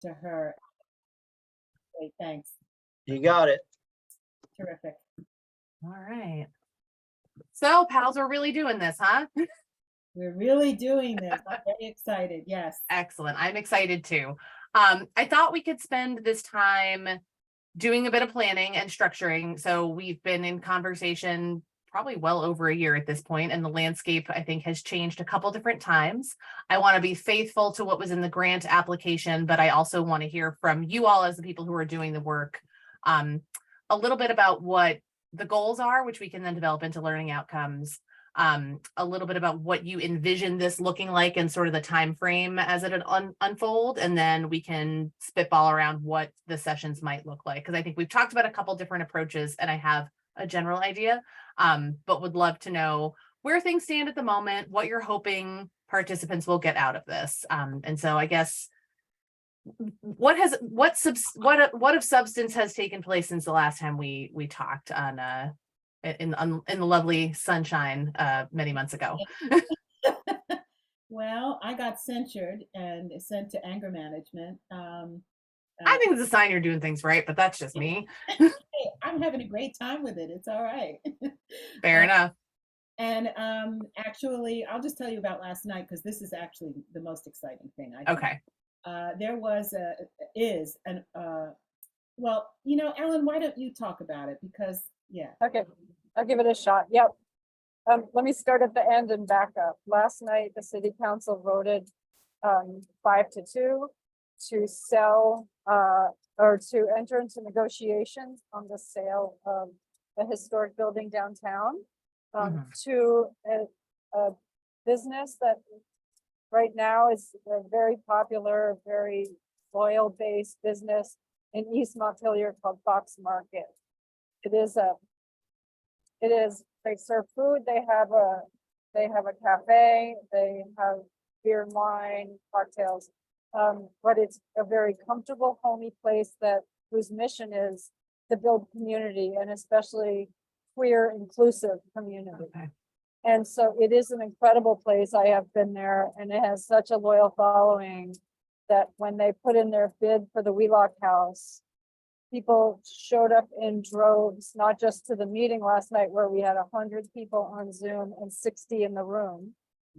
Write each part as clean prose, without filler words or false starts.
to her. Great, thanks. You got it. Terrific. All right. So pals are really doing this, huh? We're really doing this. I'm very excited. Yes. Excellent. I'm excited too. I thought we could spend this time doing a bit of planning and structuring. So we've been in conversation probably well over a year at this point, and the landscape, I think, has changed a couple different times. I want to be faithful to what was in the grant application, but I also want to hear from you all as the people who are doing the work, a little bit about what the goals are, which we can then develop into learning outcomes. A little bit about what you envision this looking like and sort of the time frame as it unfold, and then we can spitball around what the sessions might look like, because I think we've talked about a couple different approaches and I have a general idea, but would love to know where things stand at the moment, what you're hoping participants will get out of this. And so I guess what of substance has taken place since the last time we talked on in the lovely sunshine many months ago? Well, I got censured and sent to anger management. I think it's a sign you're doing things right, but that's just me. Hey, I'm having a great time with it. It's all right. Fair enough. And actually, I'll just tell you about last night because this is actually the most exciting thing. I think. Okay. There was well, Ellen, why don't you talk about it? Because yeah. Okay, I'll give it a shot. Yep. Let me start at the end and back up. Last night, the city council voted 5-2 to sell or to enter into negotiations on the sale of the historic building downtown to a business that right now is a very popular, very oil-based business in East Montpelier called Fox Market. They serve food. They have a cafe. They have beer and wine, cocktails. But it's a very comfortable, homey place whose mission is to build community, and especially queer, inclusive community. Okay. And so it is an incredible place. I have been there, and it has such a loyal following that when they put in their bid for the Wheelock House, people showed up in droves, not just to the meeting last night where we had 100 people on Zoom and 60 in the room.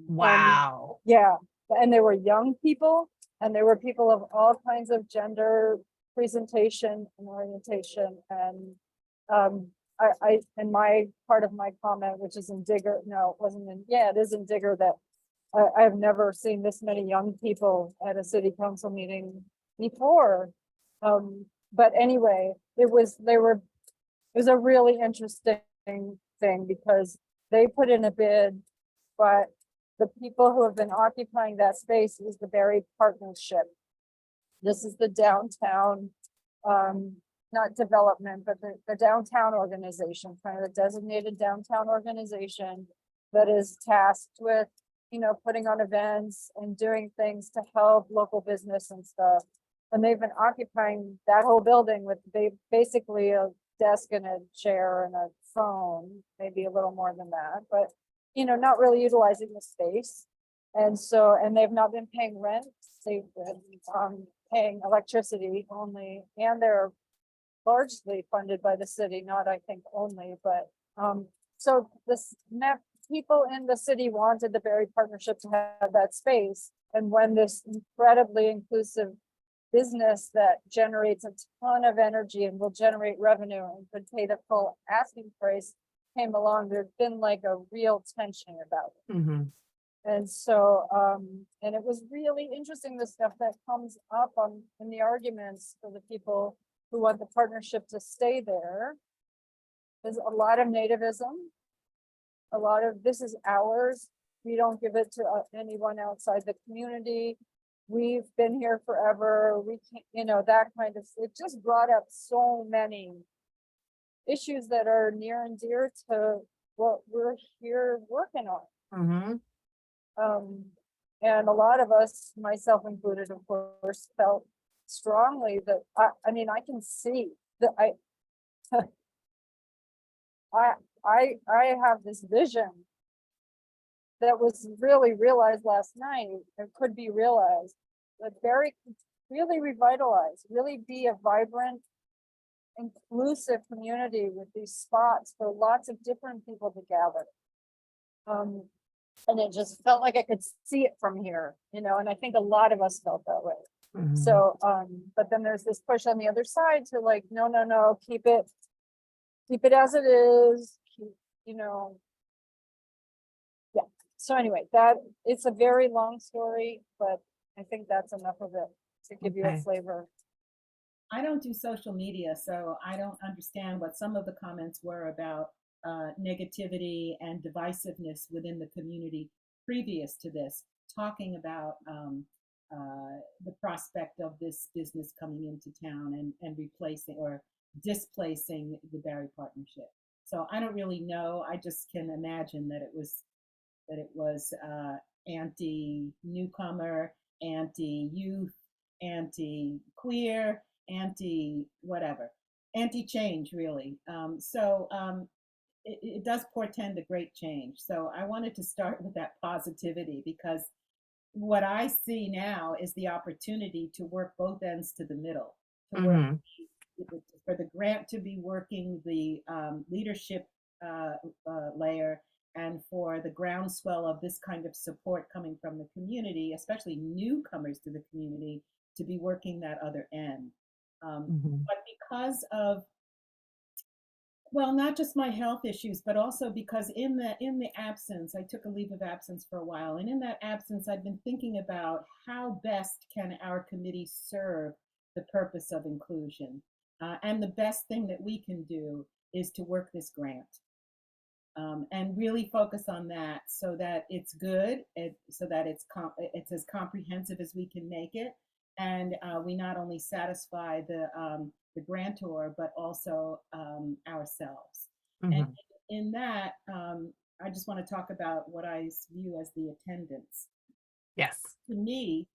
Wow. Yeah, and there were young people, and there were people of all kinds of gender presentation and orientation. And and my part of my comment, which is in Digger, no, it wasn't in, yeah, it is in Digger, that I've never seen this many young people at a city council meeting before. But anyway, it was a really interesting thing because they put in a bid, but the people who have been occupying that space is the Berry Partnership. This is the downtown, not development, but the downtown organization, kind of the designated downtown organization that is tasked with, putting on events and doing things to help local business and stuff. And they've been occupying that whole building with basically a desk and a chair and a phone, maybe a little more than that, but not really utilizing the space. And they've not been paying rent. They've been paying electricity only, and they're largely funded by the city, not I think only, but so people in the city wanted the Berry Partnership to have that space. And when this incredibly inclusive business that generates a ton of energy and will generate revenue and could pay the full asking price came along, there's been like a real tension about it. Mm-hmm. And so, and it was really interesting, the stuff that comes up in the arguments for the people who want the partnership to stay there. There's a lot of nativism, a lot of this is ours. We don't give it to anyone outside the community. We've been here forever. We can't, that kind of, it just brought up so many issues that are near and dear to what we're here working on. Mm-hmm. And a lot of us, myself included, of course, felt strongly that I mean, I can see that I have this vision that was really realized last night and could be realized. That Berry really revitalize, really be a vibrant, inclusive community with these spots for lots of different people to gather. And it just felt like I could see it from here, you know, and I think a lot of us felt that way. Mhm. So, but then there's this push on the other side to like, no, keep it as it is, you know. Yeah, so anyway, that, it's a very long story, but I think that's enough of it to give you a Okay. flavor. I don't do social media, so I don't understand what some of the comments were about negativity and divisiveness within the community previous to this, talking about the prospect of this business coming into town and replacing or displacing the Barry Partnership. So I don't really know. I just can imagine that it was anti-newcomer, anti-youth, anti-queer, anti-whatever, anti-change, really. It does portend a great change. So I wanted to start with that positivity, because what I see now is the opportunity to work both ends to the middle, to work Mhm. for the grant to be working the leadership layer, and for the groundswell of this kind of support coming from the community, especially newcomers to the community, to be working that other end. Mhm. But because of, well, not just my health issues, but also because in the absence, I took a leave of absence for a while, and in that absence, I've been thinking about how best can our committee serve the purpose of inclusion, and the best thing that we can do is to work this grant. And really focus on that, so that it's good, so that it's as comprehensive as we can make it, and we not only satisfy the grantor, but also ourselves. And Mhm. in that, I just want to talk about what I view as the attendance. Yes. To me,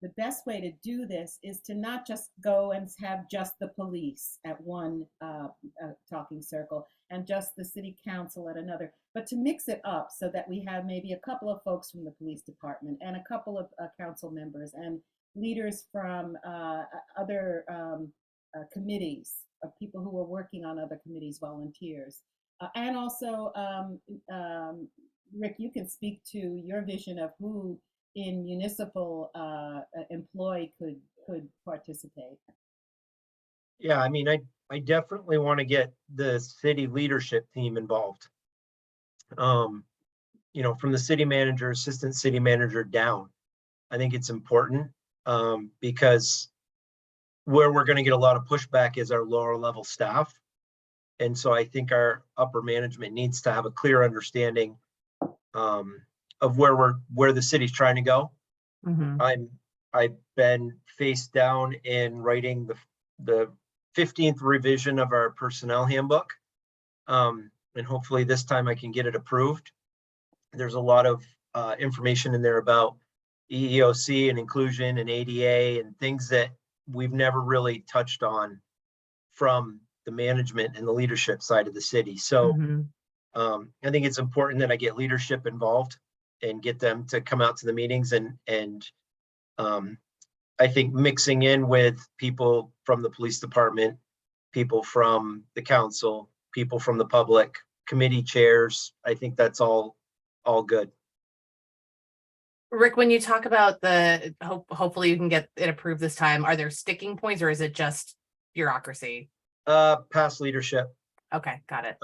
the best way to do this is to not just go and have just the police at one talking circle and just the city council at another, but to mix it up so that we have maybe a couple of folks from the police department and a couple of council members and leaders from other committees, of people who are working on other committees, volunteers. And also, Rick, you can speak to your vision of who in municipal employ could participate. Yeah, I mean, I definitely want to get the city leadership team involved. You know, from the city manager, assistant city manager down. I think it's important because where we're going to get a lot of pushback is our lower level staff. And so I think our upper management needs to have a clear understanding of where the city's trying to go. Mhm. I've been face down in writing the 15th revision of our personnel handbook. And hopefully this time I can get it approved. There's a lot of information in there about EEOC and inclusion and ADA and things that we've never really touched on from the management and the leadership side of the city. So Mhm. I think it's important that I get leadership involved and get them to come out to the meetings, and I think mixing in with people from the police department, people from the council, people from the public, committee chairs, I think that's all good. Rick, when you talk about hopefully you can get it approved this time, are there sticking points or is it just bureaucracy? Past leadership, Okay, got it.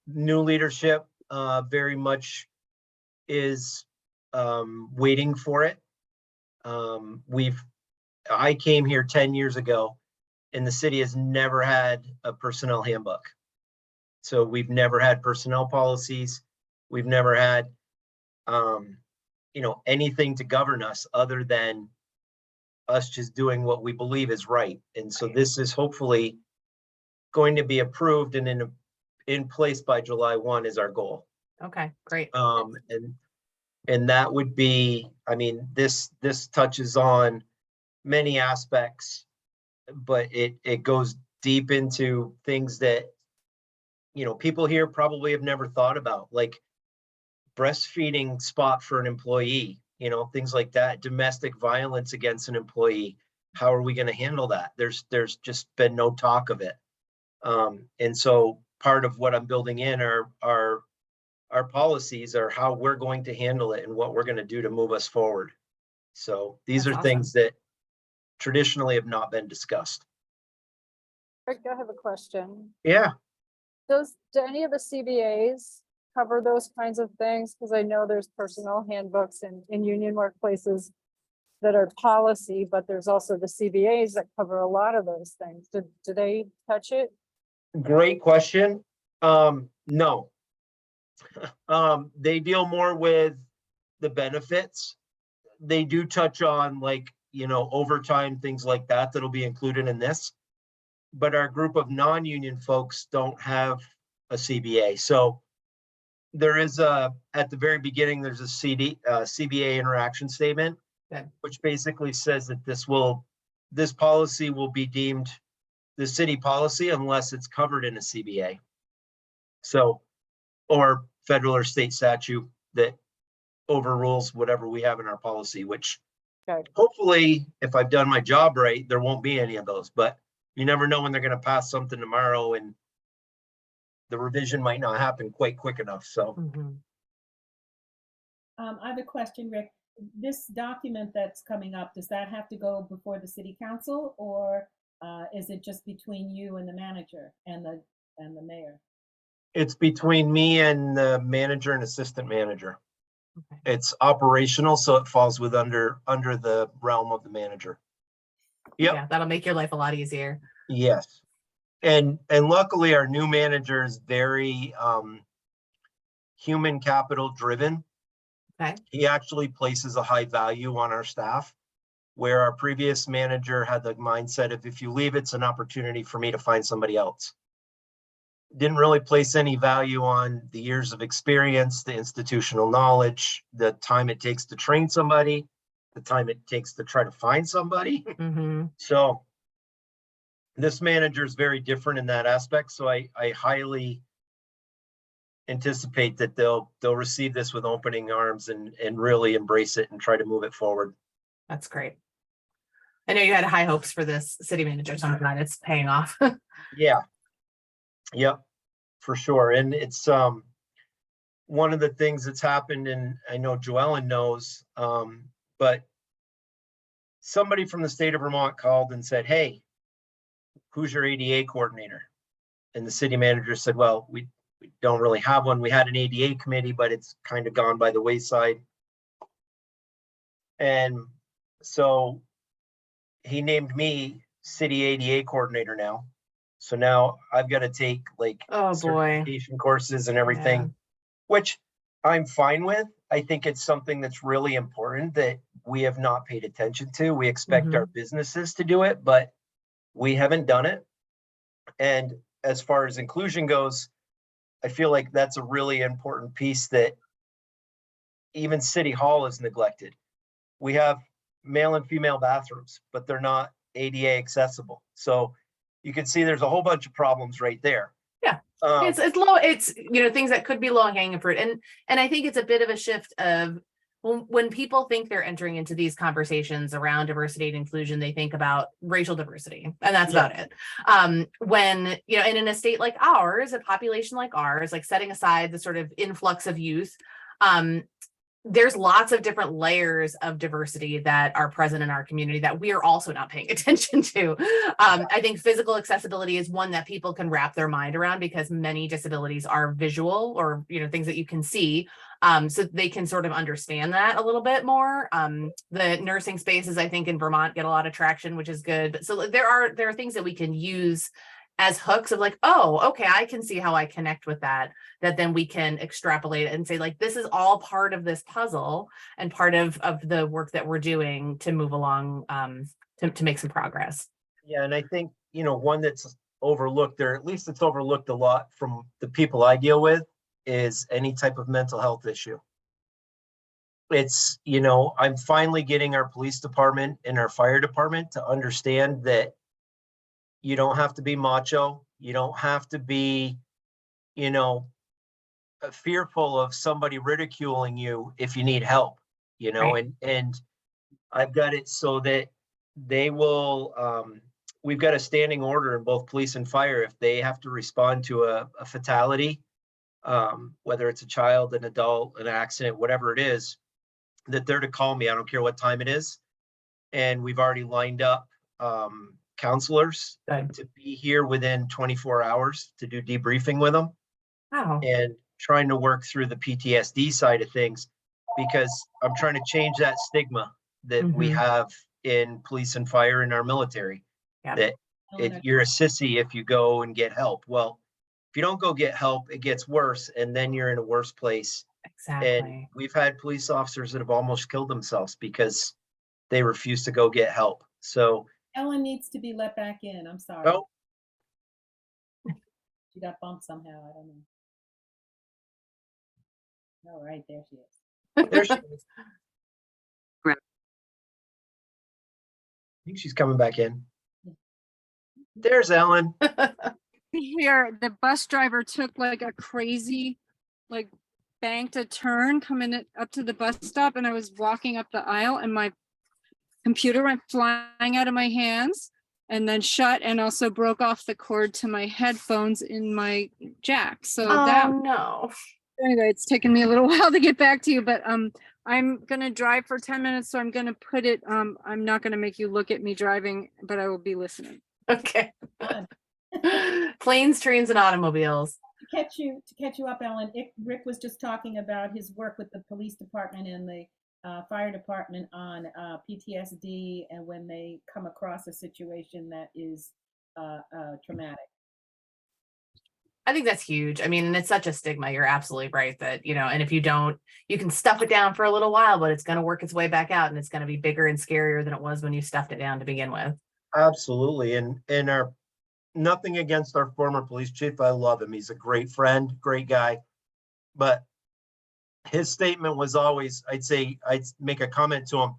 new leadership, very much is waiting for it. I came here 10 years ago and the city has never had a personnel handbook. So we've never had personnel policies. We've never had, anything to govern us other than us just doing what we believe is right. And so this is hopefully going to be approved and in place by July 1 is our goal. Okay, great. And that would be, I mean, this touches on many aspects, but it goes deep into things that, people here probably have never thought about, like breastfeeding spot for an employee. things like that, domestic violence against an employee. How are we going to handle that? There's just been no talk of it. And so part of what I'm building in are our policies are how we're going to handle it and what we're going to do to move us forward. So these That's are things that traditionally have not been discussed. Rick, I have a question. Yeah, Do any of the CBAs cover those kinds of things? Because I know there's personnel handbooks in union workplaces that are policy, but there's also the CBAs that cover a lot of those things. Do they touch it? great question. No. They deal more with the benefits. They do touch on like, overtime, things like that, that'll be included in this. But our group of non-union folks don't have a CBA. So there is at the very beginning, there's a CBA interaction statement, Okay. which basically says that this policy will be deemed the city policy unless it's covered in a CBA. So, or federal or state statute that overrules whatever we have in our policy, which Okay. hopefully, if I've done my job right, there won't be any of those, but you never know when they're going to pass something tomorrow and the revision might not happen quite quick enough. So Mhm. I have a question, Rick. This document that's coming up, does that have to go before the city council, or is it just between you and the manager and the mayor? it's between me and the manager and assistant manager. Okay. It's operational, so it falls under the realm of the manager. Yep. Yeah, that'll make your life a lot easier. Yes. And luckily our new manager is very human capital driven. Okay. He actually places a high value on our staff, where our previous manager had the mindset of, if you leave, it's an opportunity for me to find somebody else. Didn't really place any value on the years of experience, the institutional knowledge, the time it takes to train somebody, the time it takes to try to find somebody. Hmm. So this manager is very different in that aspect. So I highly anticipate that they'll receive this with opening arms and really embrace it and try to move it forward. That's great. I know you had high hopes for this city manager, so I'm glad it's paying off. Yeah. Yep, for sure. And it's one of the things that's happened, and I know Joellen knows, but somebody from the state of Vermont called and said, "Hey, who's your ADA coordinator?" And the city manager said, "Well, we don't really have one. We had an ADA committee, but it's kind of gone by the wayside." And so he named me city ADA coordinator now. So now I've got to take like Oh, boy. certification courses and everything, Yeah. which I'm fine with. I think it's something that's really important that we have not paid attention to. We expect our businesses to do it, but we haven't done it. And as far as inclusion goes, I feel like that's a really important piece that even City Hall is neglected. We have male and female bathrooms, but they're not ADA accessible. So you can see there's a whole bunch of problems right there. Yeah. Um, It's low, it's, things that could be low hanging fruit. And I think it's a bit of a shift of when people think they're entering into these conversations around diversity and inclusion, they think about racial diversity, and that's Yeah. about it. When, and in a state like ours, a population like ours, like setting aside the sort of influx of youth, there's lots of different layers of diversity that are present in our community that we are also not paying attention to. I think physical accessibility is one that people can wrap their mind around because many disabilities are visual or, things that you can see. So they can sort of understand that a little bit more. The nursing spaces, I think in Vermont get a lot of traction, which is good. But so there are things that we can use as hooks of like, oh, okay, I can see how I connect with that then we can extrapolate and say like, this is all part of this puzzle and part of the work that we're doing to move along, to make some progress. Yeah, and I think, one that's overlooked, or at least it's overlooked a lot from the people I deal with, is any type of mental health issue. It's, I'm finally getting our police department and our fire department to understand that you don't have to be macho. You don't have to be, fearful of somebody ridiculing you if you need help. you know, Right. and I've got it so that they will, we've got a standing order in both police and fire. If they have to respond to a fatality, whether it's a child, an adult, an accident, whatever it is, that they're to call me. I don't care what time it is. And we've already lined up counselors Good. to be here within 24 hours to do debriefing with them Wow. and trying to work through the PTSD side of things, because I'm trying to change that stigma that we Mhm. have in police and fire in our military. Yep. That Eleanor, you're a sissy if you go and get help. Well, if you don't go get help, it gets worse, and then you're in a worse place. And Exactly. we've had police officers that have almost killed themselves because they refuse to go get help. So, Ellen needs to be let back in. I'm sorry. oh, She got bumped somehow. I don't know. All right, there she is. there she is. I think she's coming back in. There's Ellen. Here, the bus driver took like a crazy, like banked a turn coming up to the bus stop, and I was walking up the aisle and my computer went flying out of my hands and then shut, and also broke off the cord to my headphones in my jack. So that, Oh no. anyway, it's taken me a little while to get back to you, but I'm gonna drive for 10 minutes, so I'm gonna put it, I'm not gonna make you look at me driving, but I will be listening. Okay. Fun. Planes, trains, and automobiles. To catch you up, Ellen, Rick was just talking about his work with the police department and the fire department on PTSD, and when they come across a situation that is traumatic. I think that's huge. I mean, it's such a stigma. You're absolutely right that, you know, and if you don't, you can stuff it down for a little while, but it's going to work its way back out, and it's going to be bigger and scarier than it was when you stuffed it down to begin with. Absolutely. And our, nothing against our former police chief. I love him. He's a great friend, great guy. But his statement was always, I'd make a comment to him,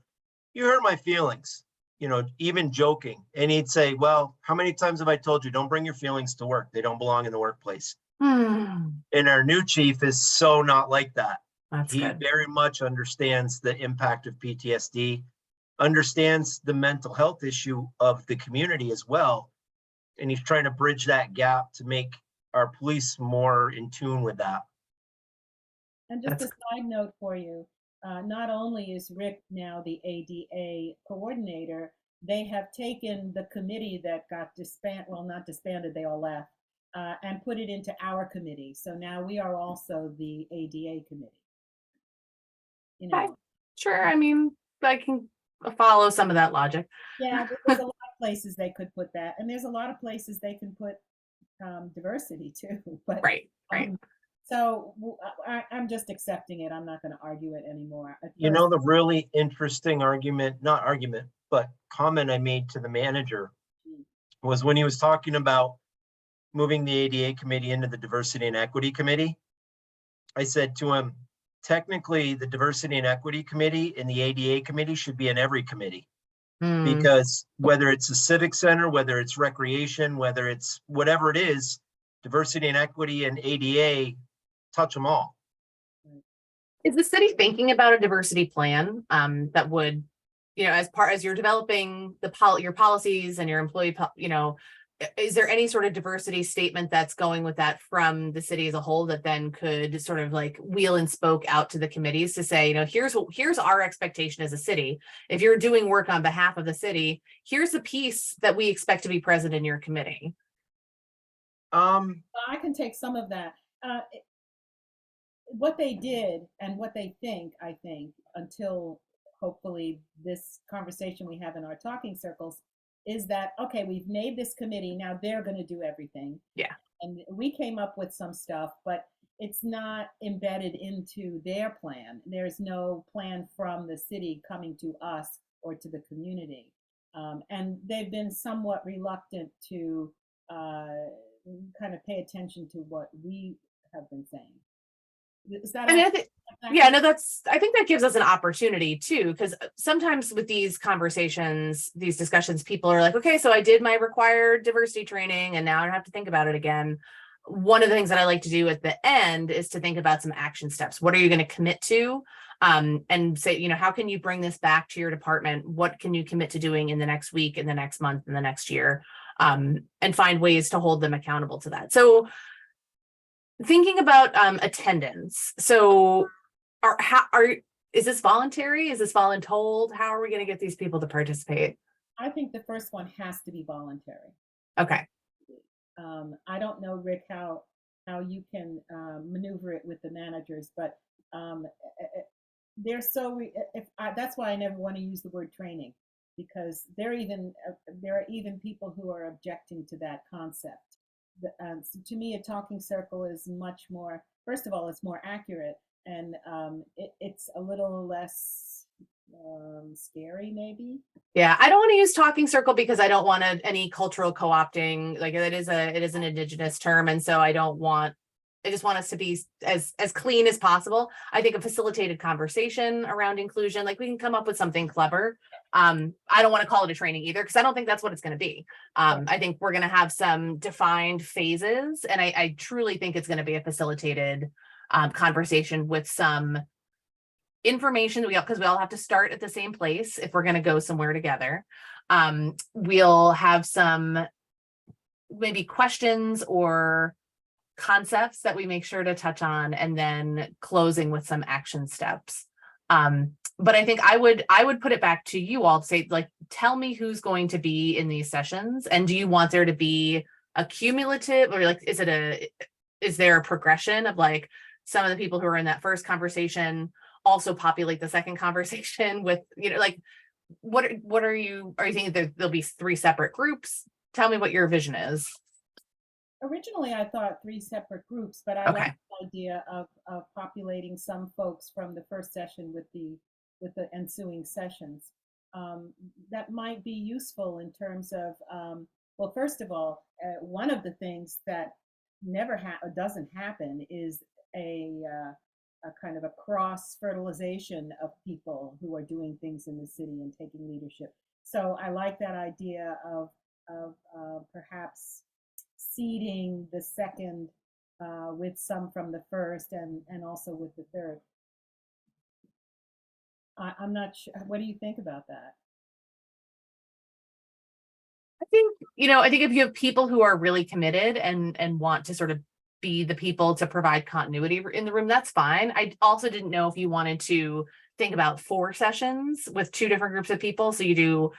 "You hurt my feelings," you know, even joking. And he'd say, "Well, how many times have I told you, don't bring your feelings to work? They don't belong in the workplace." And our new chief is so not like that. That's He good. very much understands the impact of PTSD, understands the mental health issue of the community as well. And he's trying to bridge that gap to make our police more in tune with that. And just That's- a side note for you, not only is Rick now the ADA coordinator, they have taken the committee that got disbanded, well, not disbanded, they all left, and put it into our committee. So now we are also the ADA committee. You Okay. know, Sure. I mean, I can follow some of that logic. yeah, there's a lot of places they could put that, and there's a lot of places they can put diversity too. But Right. Right. so I'm just accepting it. I'm not going to argue it anymore. At You know, first- the really interesting argument, not argument, but comment I made to the manager was when he was talking about moving the ADA committee into the diversity and equity committee. I said to him, technically the diversity and equity committee and the ADA committee should be in every committee, because whether it's a civic center, whether it's recreation, whether it's whatever it is, diversity and equity and ADA touch them all. Is the city thinking about a diversity plan that would, you know, as you're developing your policies and your employee, you know, is there any sort of diversity statement that's going with that from the city as a whole that then could sort of like wheel and spoke out to the committees to say, you know, here's our expectation as a city. If you're doing work on behalf of the city, here's the piece that we expect to be present in your committee. I can take some of that. What they did and what they think, I think, until hopefully this conversation we have in our talking circles, is that, okay, we've made this committee, now they're going to do everything. Yeah. And we came up with some stuff, but it's not embedded into their plan. There's no plan from the city coming to us or to the community. And they've been somewhat reluctant to kind of pay attention to what we have been saying. Is that? I mean, I think that gives us an opportunity too, because sometimes with these conversations, these discussions, people are like, okay, so I did my required diversity training and now I don't have to think about it again. One of the things that I like to do at the end is to think about some action steps. What are you going to commit to? and say, how can you bring this back to your department? What can you commit to doing in the next week, in the next month, in the next year? And find ways to hold them accountable to that. So thinking about attendance. So is this voluntary? Is this voluntold? How are we going to get these people to participate? I think the first one has to be voluntary. Okay. I don't know, Rick, how you can maneuver it with the managers, but they're so that's why I never want to use the word training, because there are even people who are objecting to that concept. So to me, a talking circle is much more. First of all, it's more accurate, and it's a little less scary, maybe. Yeah, I don't want to use talking circle because I don't want any cultural co-opting. Like it is an indigenous term, and so I just want us to be as clean as possible. I think a facilitated conversation around inclusion, like we can come up with something clever. I don't want to call it a training either, because I don't think that's what it's going to be. I think we're going to have some defined phases, and I truly think it's going to be a facilitated conversation with some information because we all have to start at the same place if we're going to go somewhere together. We'll have some maybe questions or concepts that we make sure to touch on, and then closing with some action steps. But I think I would put it back to you all to say, like, tell me who's going to be in these sessions, and do you want there to be a cumulative, or like is there a progression of like some of the people who are in that first conversation also populate the second conversation with, like, what are you thinking there'll be 3 separate groups? Tell me what your vision is. Originally, I thought 3 separate groups, but I like the idea of populating some folks from the first session with the ensuing sessions. That might be useful in terms of, well, first of all, one of the things that doesn't happen is a kind of a cross-fertilization of people who are doing things in the city and taking leadership. So I like that idea of perhaps seeding the second with some from the first and also with the third. I'm not sure. What do you think about that? I think if you have people who are really committed and want to sort of be the people to provide continuity in the room, that's fine. I also didn't know if you wanted to think about 4 sessions with 2 different groups of people. So you do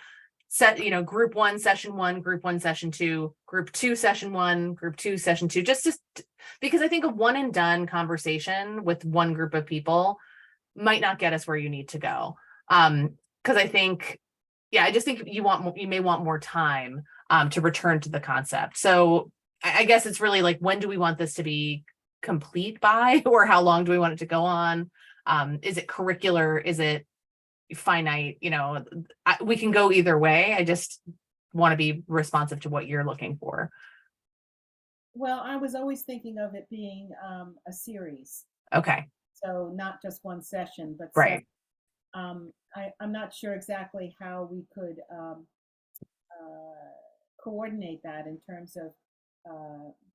group 1, session 1, group 1, session 2, group 2, session 1, group 2, session 2, just because I think a one and done conversation with one group of people might not get us where you need to go. Because I think, I just think you may want more time to return to the concept. So I guess it's really like, when do we want this to be complete by, or how long do we want it to go on? Is it curricular? Is it finite? We can go either way. I just want to be responsive to what you're looking for. Well, I was always thinking of it being a series. Okay. So not just one session, but right. I'm not sure exactly how we could coordinate that in terms of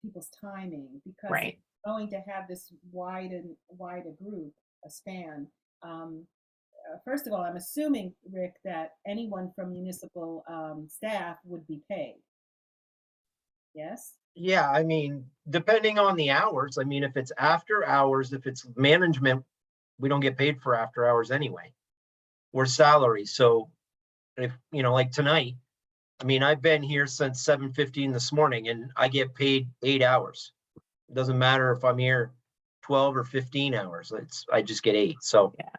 people's timing, because right. we're going to have this wide a group, a span. First of all, I'm assuming, Rick, that anyone from municipal staff would be paid. Yes? Yeah, I mean, depending on the hours, I mean, if it's after hours, if it's management, we don't get paid for after hours anyway. We're salary. So if, like tonight, I mean, I've been here since 7:15 this morning and I get paid 8 hours. It doesn't matter if I'm here 12 or 15 hours. I just get 8. So yeah.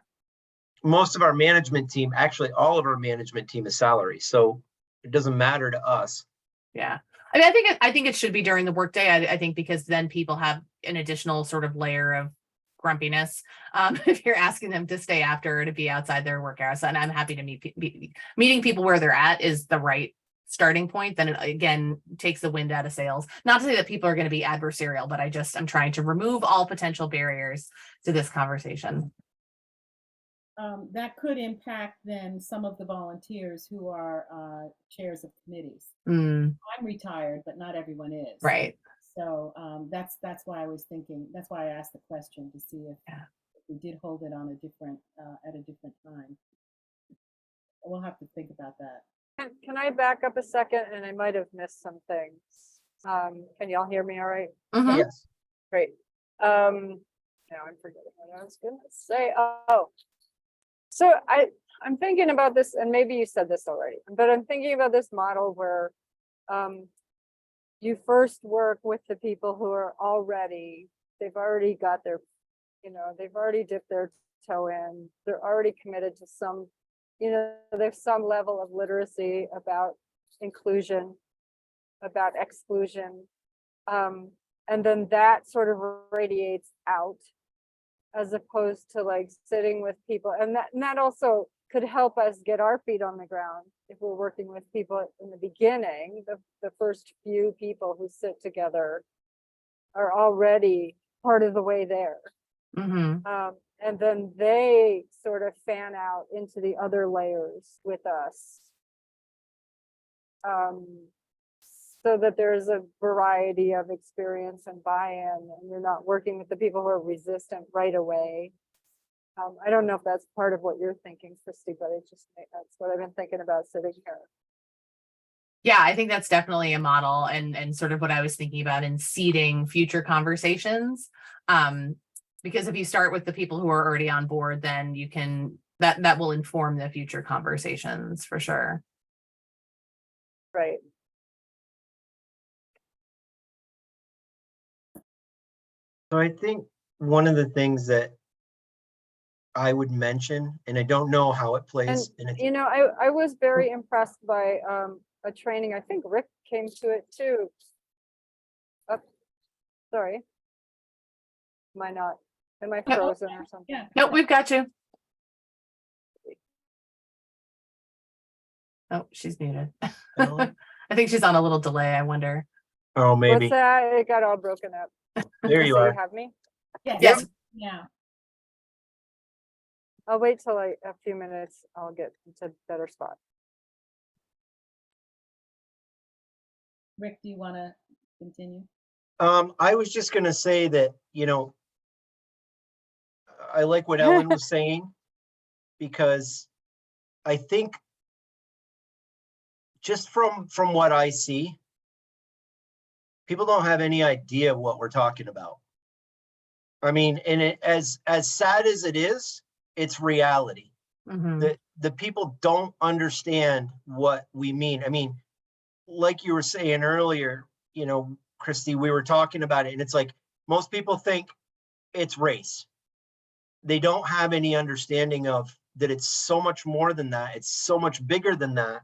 Most of our management team, actually all of our management team is salary. So it doesn't matter to us. Yeah. I mean, I think it should be during the workday. I think because then people have an additional sort of layer of grumpiness if you're asking them to stay after or to be outside their work hours. And I'm happy to meeting people where they're at is the right starting point. Then it again takes the wind out of sails. Not to say that people are going to be adversarial, but I'm trying to remove all potential barriers to this conversation. That could impact then some of the volunteers who are chairs of committees. I'm retired, but not everyone is. Right. So that's why I was thinking. That's why I asked the question to see if we did hold it on a different, at a different time. We'll have to think about that. Can I back up a second? And I might have missed some things. Can y'all hear me all right? Mhm. Yes. Great. Now I'm forgetting what I was gonna say. Oh. So I'm thinking about this, and maybe you said this already, but I'm thinking about this model where you first work with the people who are already, they've already got their, they've already dipped their toe in, they're already committed to some, there's some level of literacy about inclusion, about exclusion. And then that sort of radiates out, as opposed to like sitting with people. And that also could help us get our feet on the ground if we're working with people in the beginning. The first few people who sit together are already part of the way there. Mhm. And then they sort of fan out into the other layers with us. So that there's a variety of experience and buy-in, and you're not working with the people who are resistant right away. I don't know if that's part of what you're thinking, Christy, but that's what I've been thinking about sitting here. Yeah, I think that's definitely a model and sort of what I was thinking about in seeding future conversations. Because if you start with the people who are already on board, then you can, that will inform the future conversations for sure. Right. So I think one of the things that I would mention, and I don't know how it plays, and it's, I was very impressed by a training. I think Rick came to it too. Oh, sorry. Am I frozen or something? Yeah. Nope, we've got you. Oh, she's muted. Ellen? I think she's on a little delay, I wonder. oh, maybe, What's that? It got all broken up. there you So are. you have me? Yes. Yes. Yeah. I'll wait till a few minutes. I'll get to a better spot. Rick, do you want to continue? I was just gonna say that, I like what Ellen was saying, because I think just from what I see, people don't have any idea what we're talking about. I mean, and as sad as it is, it's reality. Mhm. The people don't understand what we mean. I mean, like you were saying earlier, Christy, we were talking about it, and it's like most people think it's race. They don't have any understanding of that it's so much more than that. It's so much bigger than that.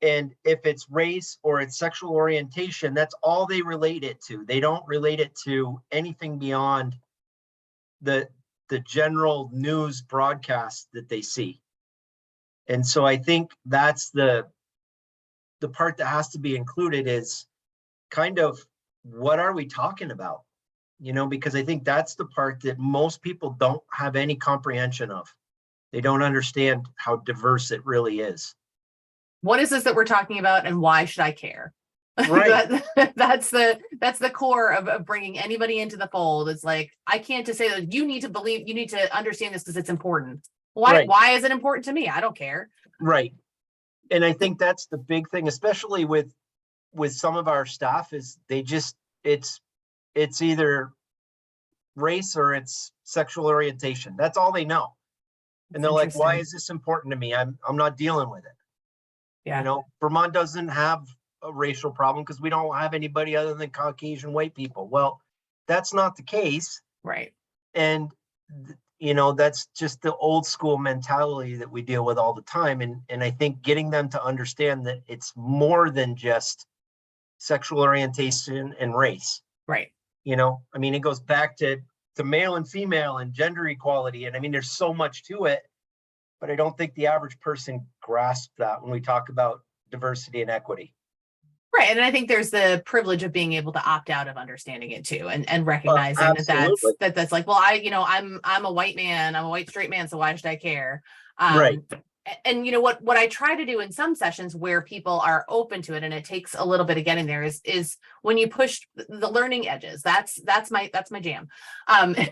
And if it's race or it's sexual orientation, that's all they relate it to. They don't relate it to anything beyond the general news broadcast that they see. And so I think that's the part that has to be included, is kind of what are we talking about? Because I think that's the part that most people don't have any comprehension of. They don't understand how diverse it really is. What is this that we're talking about, and why should I care? Right. That's the core of bringing anybody into the fold. It's like, I can't just say that you need to understand this because it's important. Right. Why is it important to me? I don't care. Right. And I think that's the big thing, especially with some of our staff, is they just, it's either race or it's sexual orientation. That's all they know. And they're like, why is this important to me? I'm not dealing with it. Yeah. Vermont doesn't have a racial problem because we don't have anybody other than Caucasian white people. Well, that's not the case. Right. And, that's just the old school mentality that we deal with all the time. And I think getting them to understand that it's more than just sexual orientation and race. Right. It goes back to male and female and gender equality. And I mean, there's so much to it, but I don't think the average person grasps that when we talk about diversity and equity. Right. And I think there's the privilege of being able to opt out of understanding it too, and recognizing that's like, well, I'm a white man, I'm a white straight man, so why should I care? Right. and you know what I try to do in some sessions where people are open to it, and it takes a little bit of getting there, is when you push the learning edges. That's my jam.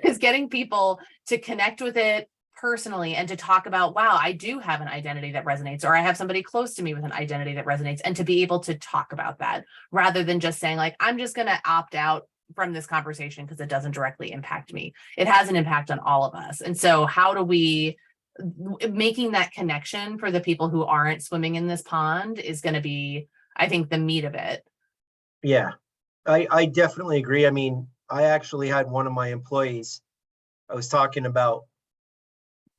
Is getting people to connect with it personally and to talk about, wow, I do have an identity that resonates, or I have somebody close to me with an identity that resonates, and to be able to talk about that rather than just saying like, I'm just going to opt out from this conversation because it doesn't directly impact me. It has an impact on all of us. And so how do we, making that connection for the people who aren't swimming in this pond is going to be, I think, the meat of it. Yeah, I definitely agree. I mean, I actually had one of my employees, I was talking about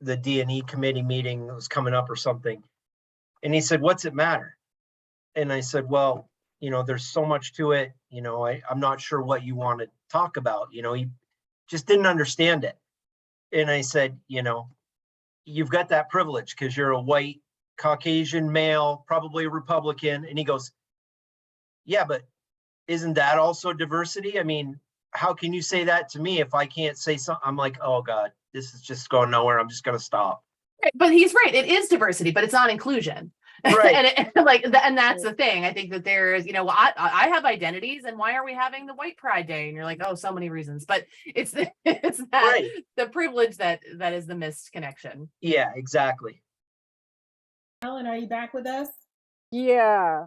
the D&E committee meeting that was coming up or something. And he said, what's it matter? And I said, well, you know, there's so much to it. You know, I'm not sure what you want to talk about. You know, he just didn't understand it. And I said, you know, you've got that privilege because you're a white Caucasian male, probably a Republican. And he goes, yeah, but isn't that also diversity? I mean, how can you say that to me if I can't say something? I'm like, oh God, this is just going nowhere. I'm just going to stop. But he's right. It is diversity, but it's not inclusion. Right. and that's the thing. I think that there's, you know, I have identities, and why are we having the White Pride Day? And you're like, oh, so many reasons. But it's that Right. the privilege that is the missed connection. Yeah, exactly. Ellen, are you back with us? Yeah.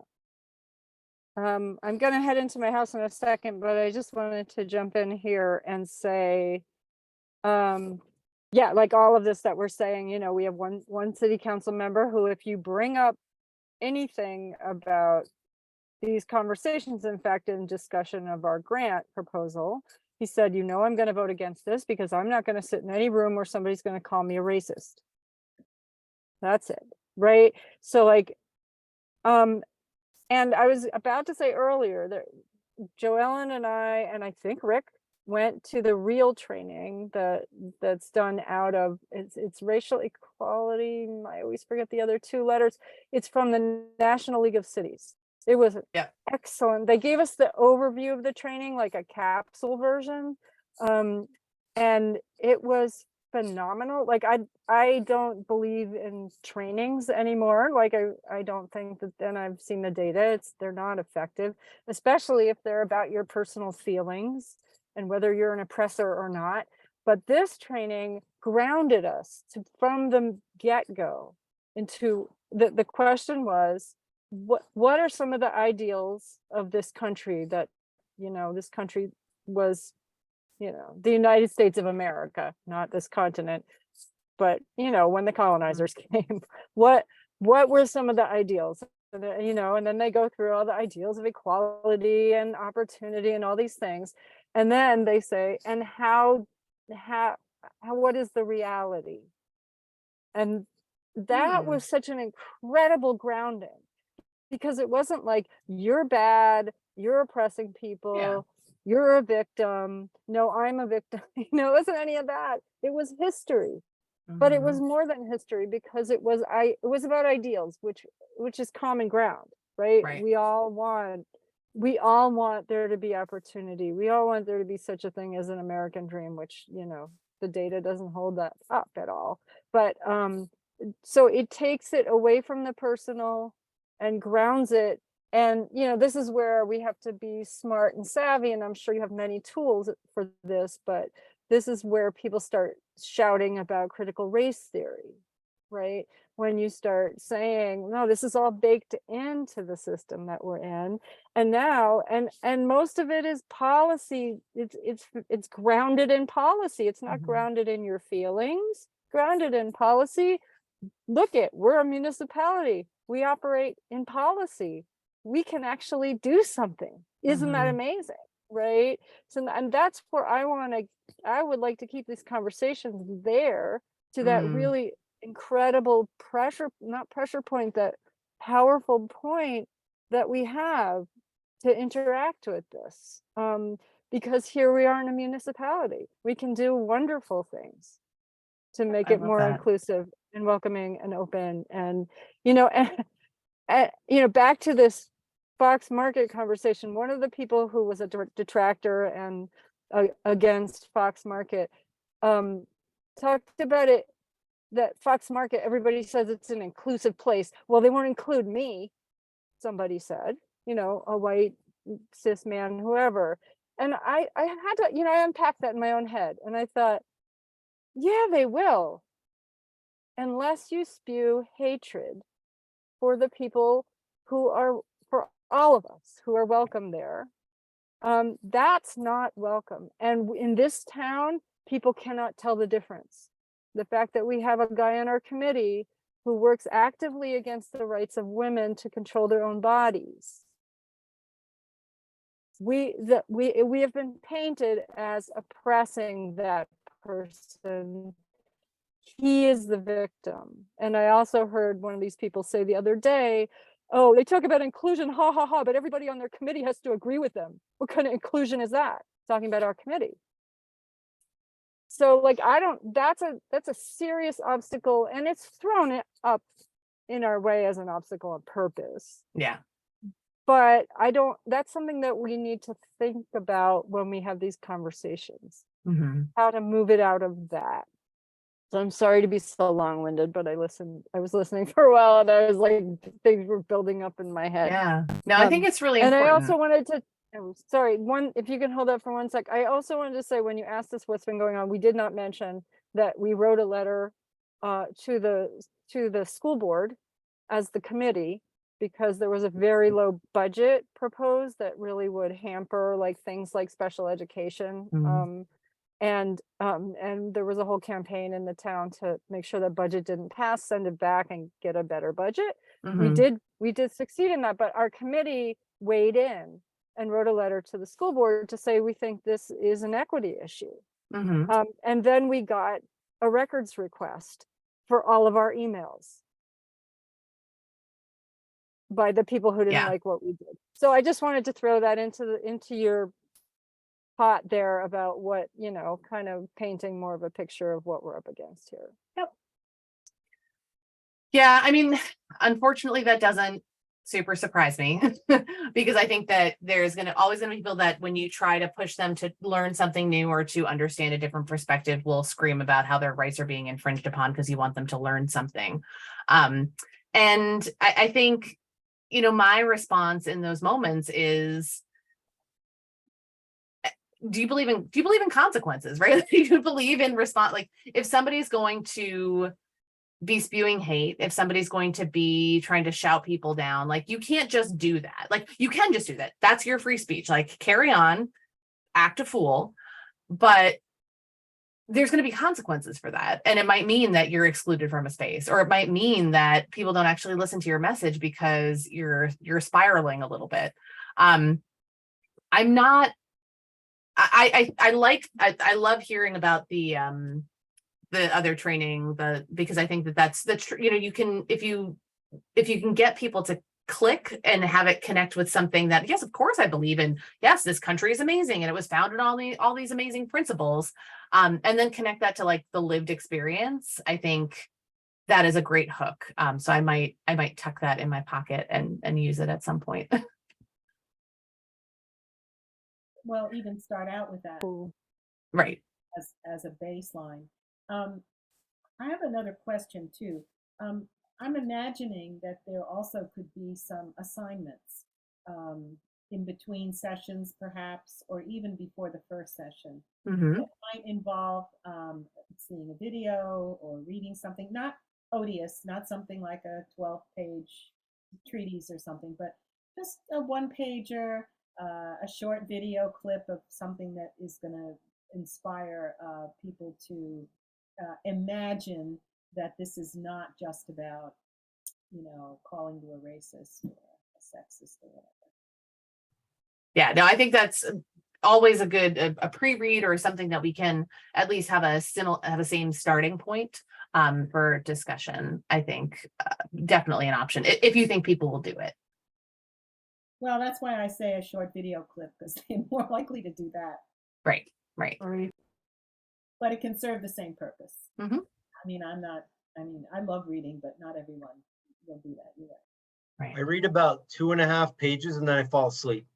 I'm gonna head into my house in a second, but I just wanted to jump in here and say, yeah, like all of this that we're saying, you know, we have one city council member who, if you bring up anything about these conversations, in fact, in discussion of our grant proposal, he said, you know, I'm going to vote against this because I'm not going to sit in any room where somebody's going to call me a racist. That's it. Right. So like, and I was about to say earlier that Joellen and I think Rick went to the real training that's done out of, it's racial equality. I always forget the other two letters. It's from the National League of Cities. It was excellent. They gave us the overview of the training, like a capsule version. And it was phenomenal. Like I don't believe in trainings anymore. Like I don't think that, and I've seen the data, they're not effective, especially if they're about your personal feelings and whether you're an oppressor or not. But this training grounded us from the get-go into the question was, what are some of the ideals of this country that, you know, this country was, you know, the United States of America, not this continent, but, you know, when the colonizers came, what were some of the ideals? And, you know, and then they go through all the ideals of equality and opportunity and all these things. And then they say, and how what is the reality? And that was such an incredible grounding, because it wasn't like, you're bad, you're oppressing people, you're a victim, no, I'm a victim. You know, it wasn't any of that. It was history. But it was more than history, because it was about ideals, which is common ground, right? We all want there to be opportunity. We all want there to be such a thing as an American dream, which, you know, the data doesn't hold that up at all. But so it takes it away from the personal and grounds it. And, you know, this is where we have to be smart and savvy. And I'm sure you have many tools for this, but this is where people start shouting about critical race theory, right? When you start saying, no, this is all baked into the system that we're in. And now, and most of it is policy. It's grounded in policy. It's not grounded in your feelings, grounded in policy. Look it, we're a municipality. We operate in policy. We can actually do something. Isn't that amazing? Right? So, and that's where I would like to keep these conversations there, to that really incredible not pressure point, that powerful point that we have to interact with this. Because here we are in a municipality. We can do wonderful things to make it more inclusive and welcoming and open. And, you know, and you know, back to this Fox Market conversation, one of the people who was a detractor and against Fox Market talked about it that Fox Market, everybody says it's an inclusive place. Well, they won't include me, somebody said, you know, a white cis man, whoever. And I had to, you know, I unpacked that in my own head and I thought, yeah, they will. Unless you spew hatred for the people who are, for all of us who are welcome there, that's not welcome. And in this town, people cannot tell the difference. The fact that we have a guy on our committee who works actively against the rights of women to control their own bodies. We have been painted as oppressing that person. He is the victim. And I also heard one of these people say the other day, oh, they talk about inclusion, ha ha ha, but everybody on their committee has to agree with them. What kind of inclusion is that? Talking about our committee. So like, that's a serious obstacle, and it's thrown it up in our way as an obstacle on purpose. Yeah. But that's something that we need to think about when we have these conversations, how to move it out of that. So I'm sorry to be so long-winded, but I was listening for a while and I was like, things were building up in my head. Yeah. No, I think it's really and important. I also wanted to, if you can hold up for 1 sec. I also wanted to say, when you asked us what's been going on, we did not mention that we wrote a letter to the school board as the committee, because there was a very low budget proposed that really would hamper like things like special education. And there was a whole campaign in the town to make sure that budget didn't pass, send it back and get a better budget. We did succeed in that, but our committee weighed in and wrote a letter to the school board to say, we think this is an equity issue. And then we got a records request for all of our emails by the people who didn't like what we did. So I just wanted to throw that into your pot there about what, you know, kind of painting more of a picture of what we're up against here. Yep. Yeah, I mean, unfortunately, that doesn't super surprise me because I think that there's always gonna be people that when you try to push them to learn something new or to understand a different perspective will scream about how their rights are being infringed upon because you want them to learn something. And I think, you know, my response in those moments is, do you believe in consequences, right? Do you believe in response? Like, if somebody's going to be spewing hate, if somebody's going to be trying to shout people down, like, you can't just do that. Like, you can just do that. That's your free speech. Like, carry on, act a fool, but there's going to be consequences for that. And it might mean that you're excluded from a space, or it might mean that people don't actually listen to your message because you're spiraling a little bit. I love hearing about the other training, because I think that's you know, you can, if you can get people to click and have it connect with something that, yes, of course I believe in, yes, this country is amazing and it was founded on all these amazing principles, and then connect that to like the lived experience. I think that is a great hook. So I might tuck that in my pocket and use it at some point. Well, even start out with that Right. as a baseline. I have another question too. I'm imagining that there also could be some assignments in between sessions, perhaps, or even before the first session. That might involve seeing a video or reading something, not odious, not something like a 12-page treatise or something, but just a one-pager, a short video clip of something that is going to inspire people to imagine that this is not just about, you know, calling you a racist or a sexist or whatever. Yeah, no, I think that's always a good a pre-read or something that we can at least have a same starting point for discussion. I think definitely an option if you think people will do it. Well, that's why I say a short video clip, because they're more likely to do that. Right. But it can serve the same purpose. Mm-hmm. I love reading, but not everyone will do that either. Right. I read about 2.5 pages and then I fall asleep.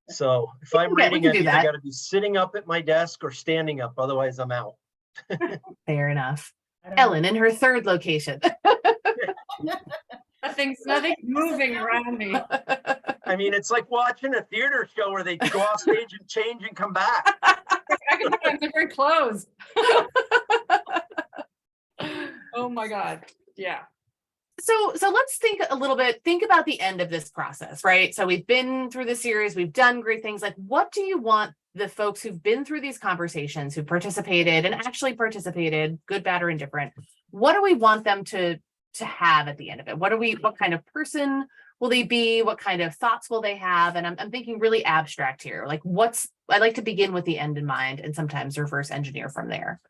So if I'm reading, I got to be sitting up at my desk or standing up. Otherwise, I'm out. Fair enough. I don't know. Ellen in her third location. Nothing's moving around me. I mean, it's like watching a theater show where they go off stage and change and come back. I can put on different clothes. Oh my God. Yeah. So let's think a little bit, think about the end of this process, right? So we've been through the series, we've done great things. Like, what do you want the folks who've been through these conversations, who participated and actually participated, good, bad, or indifferent, what do we want them to have at the end of it? What kind of person will they be? What kind of thoughts will they have? And I'm thinking really abstract here. Like, I like to begin with the end in mind and sometimes reverse engineer from there.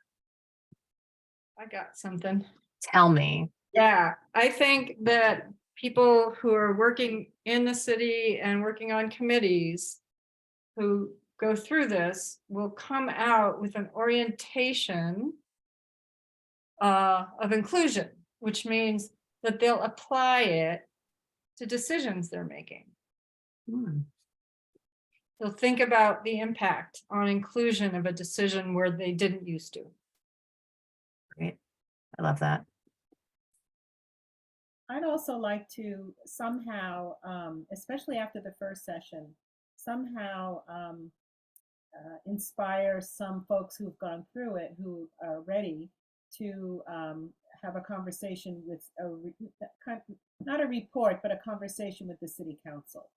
I got something. Tell me. Yeah, I think that people who are working in the city and working on committees who go through this will come out with an orientation of inclusion, which means that they'll apply it to decisions they're making. They'll think about the impact on inclusion of a decision where they didn't used to. Great. I love that. I'd also like to somehow, especially after the first session, somehow inspire some folks who've gone through it, who are ready to have a conversation with not a report, but a conversation with the city council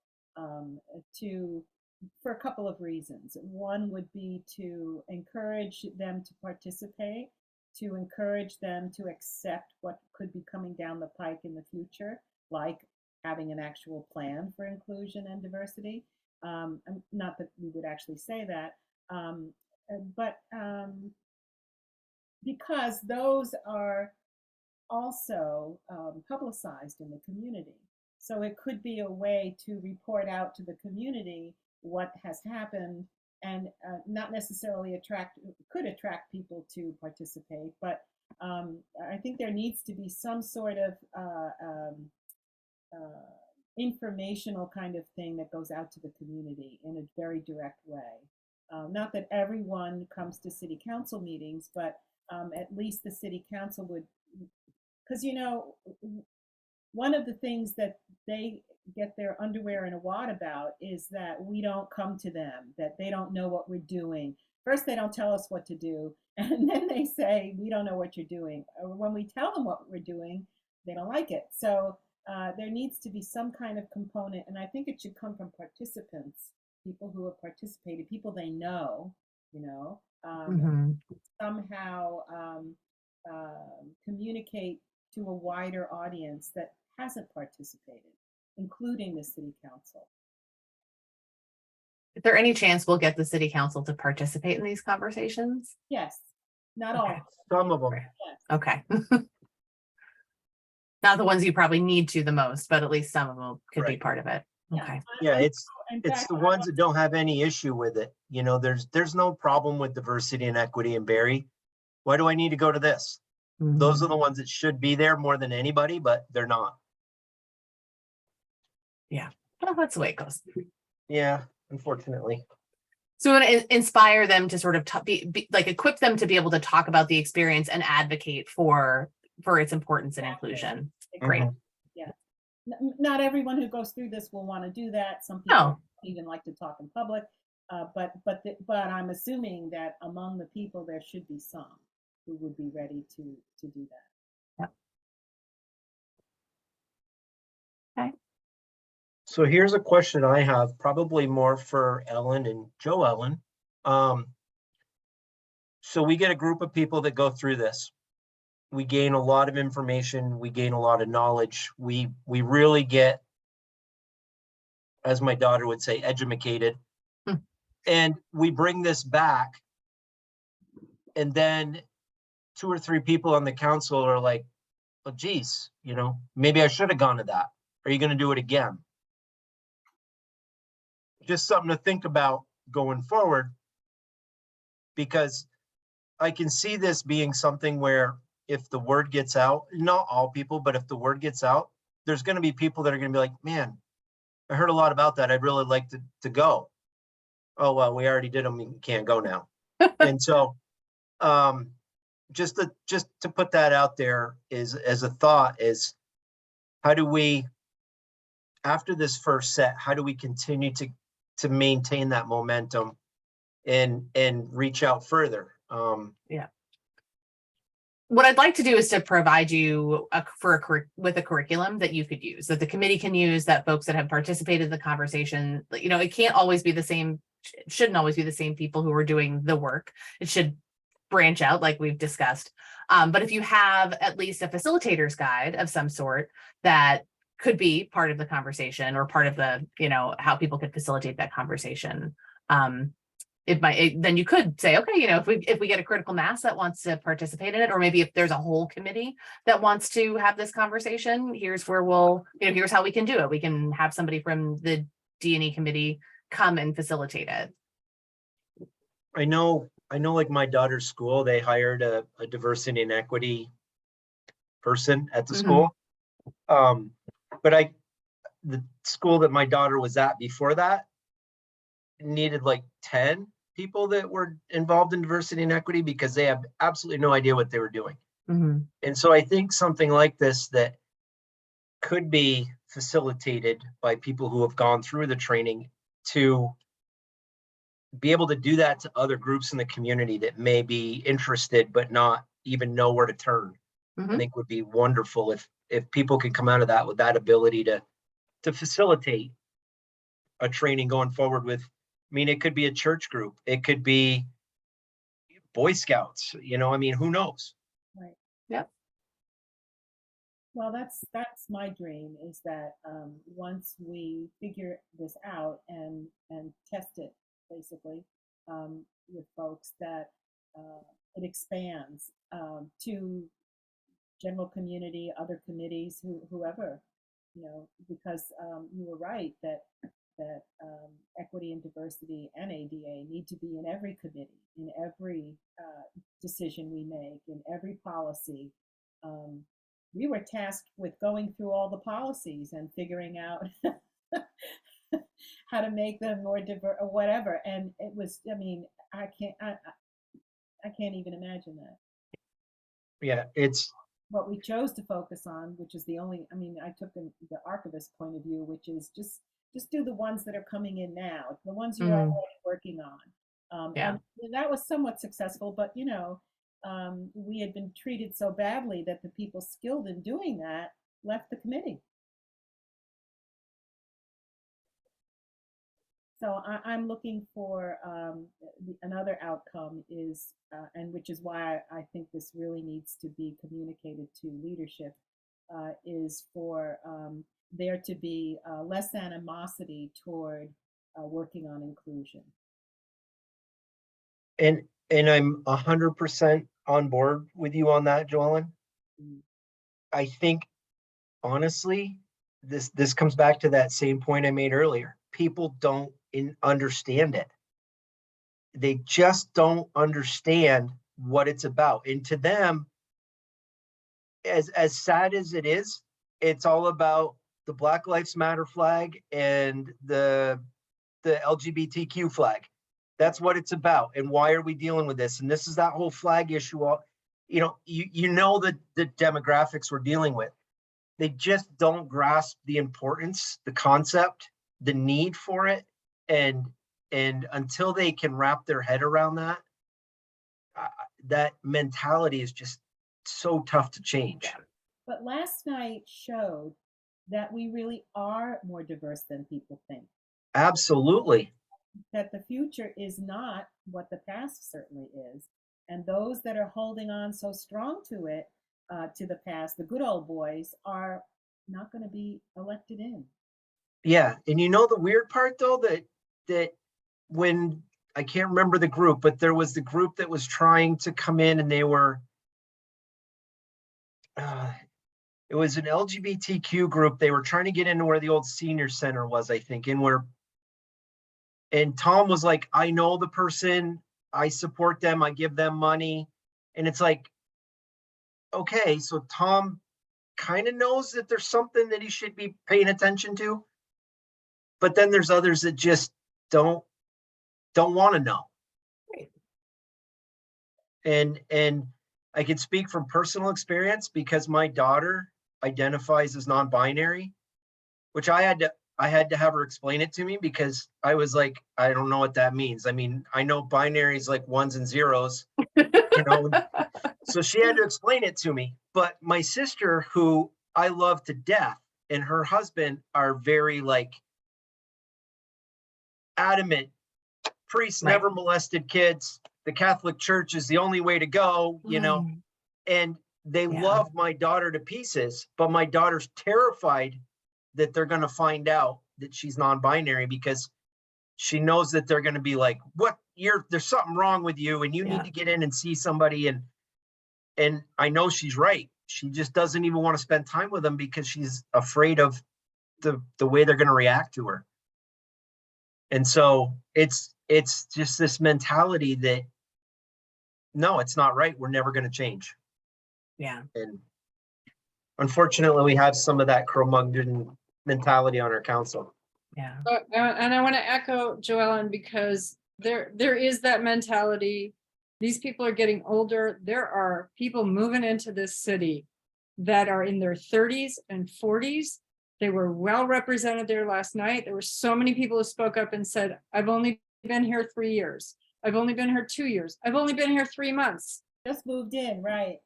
for a couple of reasons. One would be to encourage them to participate, to encourage them to accept what could be coming down the pike in the future, like having an actual plan for inclusion and diversity. Not that we would actually say that, but because those are also publicized in the community. So it could be a way to report out to the community what has happened, and not necessarily could attract people to participate, but I think there needs to be some sort of informational kind of thing that goes out to the community in a very direct way. Not that everyone comes to city council meetings, but at least the city council would, because one of the things that they get their underwear in a wad about is that we don't come to them, that they don't know what we're doing. First, they don't tell us what to do, and then they say, we don't know what you're doing. Or when we tell them what we're doing, they don't like it. So there needs to be some kind of component, and I think it should come from participants, people who have participated, people they know, somehow communicate to a wider audience that hasn't participated, including the city council. Is there any chance we'll get the city council to participate in these conversations? Yes, not Okay. all. Some of them. Yes. Okay. Not the ones you probably need to the most, but at least some of them could be Right. part of it. Yeah. Okay. Yeah, it's In it's fact, the ones that don't have any issue with it. There's no problem with diversity and equity in Barrie. Why do I need to go to this? Those are the ones that should be there more than anybody, but they're not. Well, that's the way it goes. Yeah, unfortunately. So we want to inspire them to sort of equip them to be able to talk about the experience and advocate for its importance and Exactly. inclusion. exactly. Great. Not everyone who goes through this will want to do that. Some people No. even like to talk in public, but I'm assuming that among the people there should be some who would be ready to do that. So here's a question I have, probably more for Ellen and Joellen. So we get a group of people that go through this. We gain a lot of information. We gain a lot of knowledge. We really get, as my daughter would say, edumacated. And we bring this back. And then 2 or 3 people on the council are like, oh, geez, maybe I should have gone to that. Are you going to do it again? Just something to think about going forward, because I can see this being something where if the word gets out, not all people, but if the word gets out, there's going to be people that are going to be like, man, I heard a lot about that. I'd really like to go. Oh, well, we already did them. You can't go now. And so just to put that out there is, as a thought, is how do we, after this first set, how do we continue to maintain that momentum and reach out further? What I'd like to do is to provide you with a curriculum that you could use, that the committee can use, that folks that have participated in the conversation, you know, it can't always be the same, shouldn't always be the same people who are doing the work. It should branch out like we've discussed. But if you have at least a facilitator's guide of some sort that could be part of the conversation or part of the, you know, how people could facilitate that conversation. Then you could say, okay, you know, if we get a critical mass that wants to participate in it, or maybe if there's a whole committee that wants to have this conversation, here's where here's how we can do it. We can have somebody from the D&E committee come and facilitate it. I know like my daughter's school, they hired a diversity and equity person at the school. But the school that my daughter was at before that needed like 10 people that were involved in diversity and equity because they have absolutely no idea what they were doing. And so I think something like this that could be facilitated by people who have gone through the training to be able to do that to other groups in the community that may be interested but not even know where to turn. I think would be wonderful if people could come out of that with that ability to facilitate a training going forward with, I mean, it could be a church group, it could be Boy Scouts, you know, I mean, who knows? Right. Yep. Well, that's my dream, is that once we figure this out and test it basically with folks, that it expands to general community, other committees, whoever, you know, because you were right that equity and diversity and ADA need to be in every committee, in every decision we make, in every policy. We were tasked with going through all the policies and figuring out how to make them more diverse or whatever. And it was, I mean, I can't even imagine that. Yeah, it's What we chose to focus on, which is the only, I mean, I took the archivist point of view, which is just do the ones that are coming in now, the ones you're already working on. Yeah. And that was somewhat successful, but you know, we had been treated so badly that the people skilled in doing that left the committee. So I'm looking for another outcome is, and which is why I think this really needs to be communicated to leadership, is for there to be less animosity toward working on inclusion. and I'm 100% on board with you on that, Joellen. I think honestly, this comes back to that same point I made earlier. People don't understand it. They just don't understand what it's about. And to them, as sad as it is, it's all about the Black Lives Matter flag and the LGBTQ flag. That's what it's about. And why are we dealing with this? And this is that whole flag issue. You know, you know the demographics we're dealing with. They just don't grasp the importance, the concept, the need for it. And until they can wrap their head around that, that mentality is just so tough to change. But last night showed that we really are more diverse than people think. Absolutely. That the future is not what the past certainly is. And those that are holding on so strong to it, to the past, the good old boys, are not going to be elected in. Yeah. And you know the weird part though, that when, I can't remember the group, but there was the group that was trying to come in and they were, it was an LGBTQ group. They were trying to get into where the old senior center was, I think, and Tom was like, I know the person, I support them, I give them money. And it's like, okay, so Tom kind of knows that there's something that he should be paying attention to. But then there's others that just don't want to know. Right. And I can speak from personal experience because my daughter identifies as non-binary, which I had to have her explain it to me because I was like, I don't know what that means. I mean, I know binary is like ones and zeros, you know, so she had to explain it to me. But my sister, who I love to death, and her husband are very like adamant. Priests Right. never molested kids. The Catholic Church is the only way to go, you know, and they Yeah. love my daughter to pieces, but my daughter's terrified that they're going to find out that she's non-binary because she knows that they're going to be like, what, there's something wrong with you and you Yeah. need to get in and see somebody. And I know she's right. She just doesn't even want to spend time with them because she's afraid of the way they're going to react to her. And so it's just this mentality that, no, it's not right. We're never going to change. Yeah. And unfortunately, we have some of that Cro-Magnon mentality on our council. Yeah. And I want to echo Joellen because there is that mentality. These people are getting older. There are people moving into this city that are in their 30s and 40s. They were well represented there last night. There were so many people who spoke up and said, I've only been here 3 years. I've only been here 2 years. I've only been here 3 months. Just moved in, right.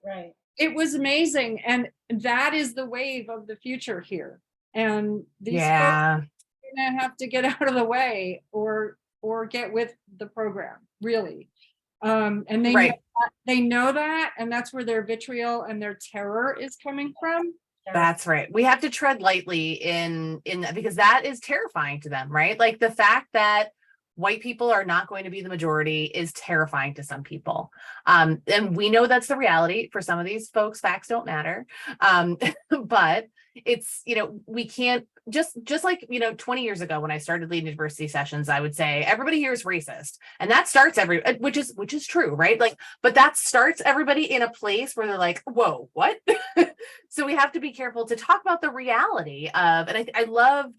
It was amazing. And that is the wave of the future here. And these folks Yeah. are gonna have to get out of the way or get with the program, really. And Right. they know that, and that's where their vitriol and their terror is coming from. That's right. We have to tread lightly in that because that is terrifying to them, right? Like the fact that white people are not going to be the majority is terrifying to some people. And we know that's the reality. For some of these folks, facts don't matter. But it's, we can't just like, 20 years ago when I started leading diversity sessions, I would say everybody here is racist. And that starts which is true, right? Like, but that starts everybody in a place where they're like, whoa, what? So we have to be careful to talk about the reality of, and I loved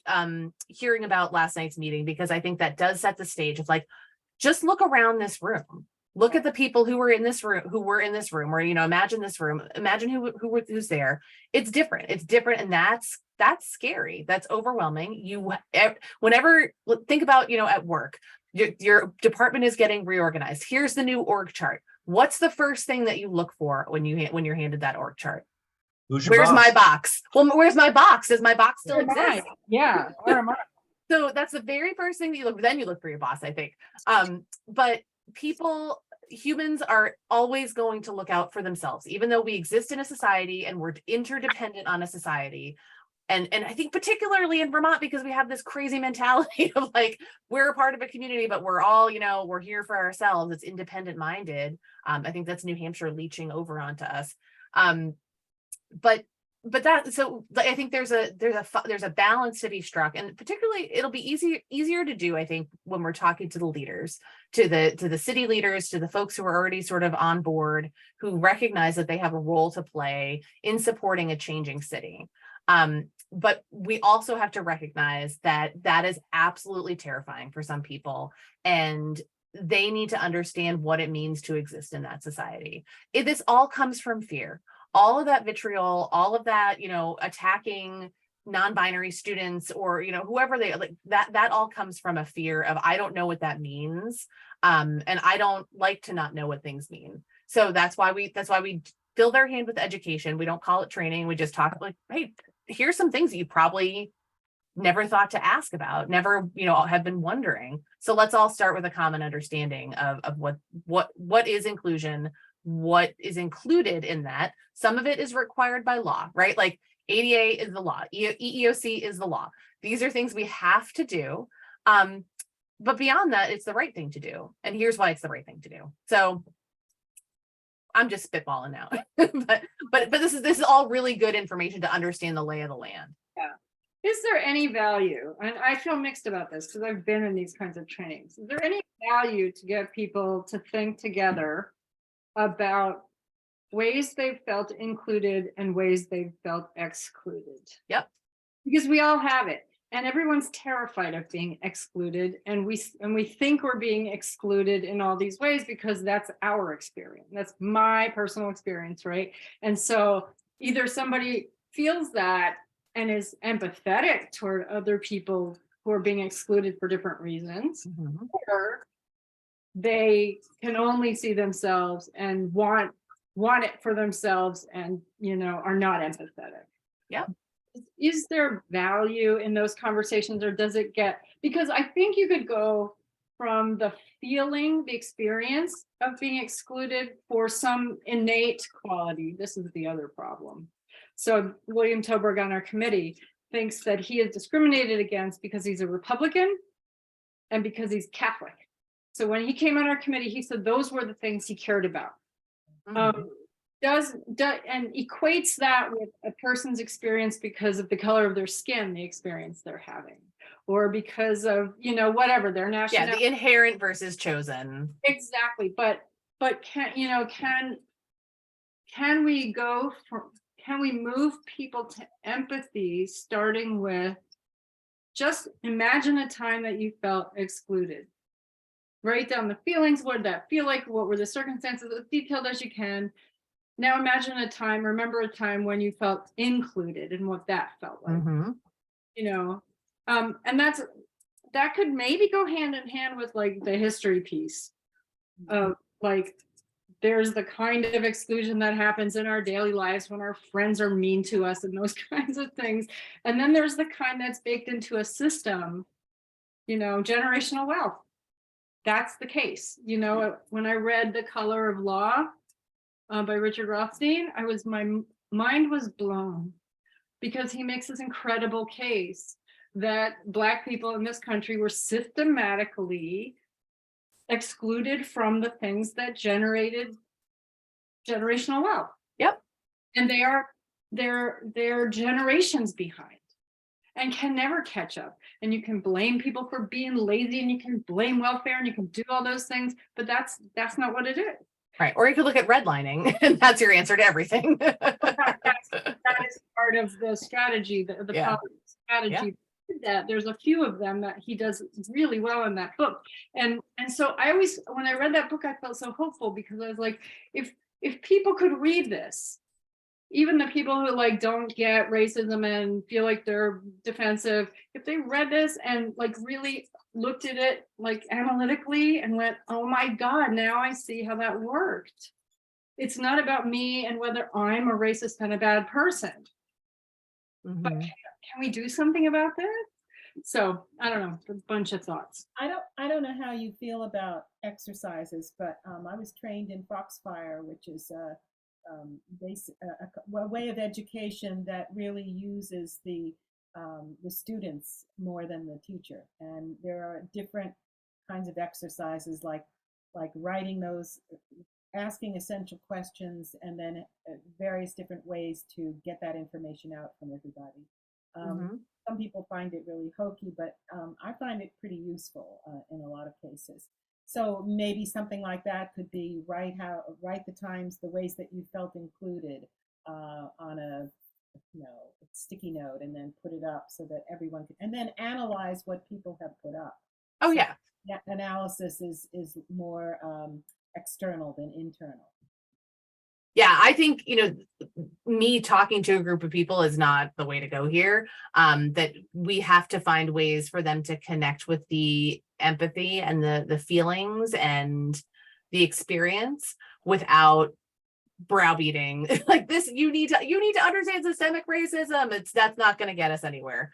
hearing about last night's meeting because I think that does set the stage of like, just look around this room. Look at the people who were in this room, or, imagine this room, imagine who's there. It's different. And that's scary. That's overwhelming. Whenever think about, at work, your department is getting reorganized. Here's the new org chart. What's the first thing that you look for when you're handed that org chart? Where's my box? Well, where's my box? Does my box still exist? Yeah. Where am I? So that's the very first thing that you look for. Then you look for your boss, I think. But humans are always going to look out for themselves, even though we exist in a society and we're interdependent on a society. And I think particularly in Vermont, because we have this crazy mentality of like, we're a part of a community, but we're all, we're here for ourselves. It's independent minded. I think that's New Hampshire leaching over onto us. But that, so I think there's a balance to be struck, and particularly it'll be easier to do, I think, when we're talking to the leaders, to the city leaders, to the folks who are already sort of on board, who recognize that they have a role to play in supporting a changing city. But we also have to recognize that is absolutely terrifying for some people, and they need to understand what it means to exist in that society. This all comes from fear. All of that vitriol, all of that, attacking non-binary students or, whoever they like, that all comes from a fear of, I don't know what that means. And I don't like to not know what things mean. So that's why we fill their hand with education. We don't call it training. We just talk like, hey, here's some things that you probably never thought to ask about, never, have been wondering. So let's all start with a common understanding of what is inclusion, what is included in that. Some of it is required by law, right? Like ADA is the law, EEOC is the law. These are things we have to do. But beyond that, it's the right thing to do. And here's why it's the right thing to do. So I'm just spitballing now, but this is all really good information to understand the lay of the land. Yeah. Is there any value? And I feel mixed about this because I've been in these kinds of trainings. Is there any value to get people to think together about ways they've felt included and ways they've felt excluded? Yep. Because we all have it. and everyone's terrified of being excluded, and we think we're being excluded in all these ways because that's our experience. That's my personal experience, right? And so either somebody feels that and is empathetic toward other people who are being excluded for different reasons, Mhm. or they can only see themselves and want it for themselves, and are not empathetic. Yep. Is there value in those conversations, or does it get, because I think you could go from the feeling, the experience of being excluded for some innate quality. This is the other problem. So William Toberg on our committee thinks that he is discriminated against because he's a Republican and because he's Catholic. So when he came on our committee, he said those were the things he cared about. Mhm. Does and equates that with a person's experience because of the color of their skin, the experience they're having, or because of whatever their Yeah, nationality. the inherent versus chosen. Exactly, but can we go from, can we move people to empathy, starting with just imagine a time that you felt excluded. Write down the feelings. What did that feel like? What were the circumstances? As detailed as you can. Now imagine a time, remember a time when you felt included and what that felt like. Mhm. And that could maybe go hand in hand with like the history piece of like, there's the kind of exclusion that happens in our daily lives when our friends are mean to us and those kinds of things. And then there's the kind that's baked into a system, generational wealth. That's the case. When I read The Color of Law by Richard Rothstein, my mind was blown, because he makes this incredible case that Black people in this country were systematically excluded from the things that generated generational wealth. Yep. And they're generations behind and can never catch up. And you can blame people for being lazy, and you can blame welfare, and you can do all those things, but that's not what it is. Right. Or you could look at redlining, and that's your answer to everything. That is part of the strategy, the Yeah. policy strategy. That there's a few of them that he does really well in that book. And so I always, when I read that book, I felt so hopeful, because I was like, if people could read this, even the people who like don't get racism and feel like they're defensive, if they read this and like really looked at it like analytically and went, oh my God, now I see how that worked. It's not about me and whether I'm a racist and a bad person, but Mhm. can we do something about that? So I don't know, a bunch of thoughts. I don't know how you feel about exercises, but I was trained in Foxfire, which is a way of education that really uses the students more than the teacher. And there are different kinds of exercises, like writing those, asking essential questions, and then various different ways to get that information out from everybody. Mhm. Some people find it really hokey, but I find it pretty useful in a lot of cases. So maybe something like that could be write the times, the ways that you felt included on a sticky note, and then put it up so that everyone can, and then analyze what people have put up. Oh, So yeah. that analysis is more external than internal. Yeah, I think, me talking to a group of people is not the way to go here. That we have to find ways for them to connect with the empathy and the feelings and the experience without browbeating like this. You need to understand systemic racism. That's not going to get us anywhere.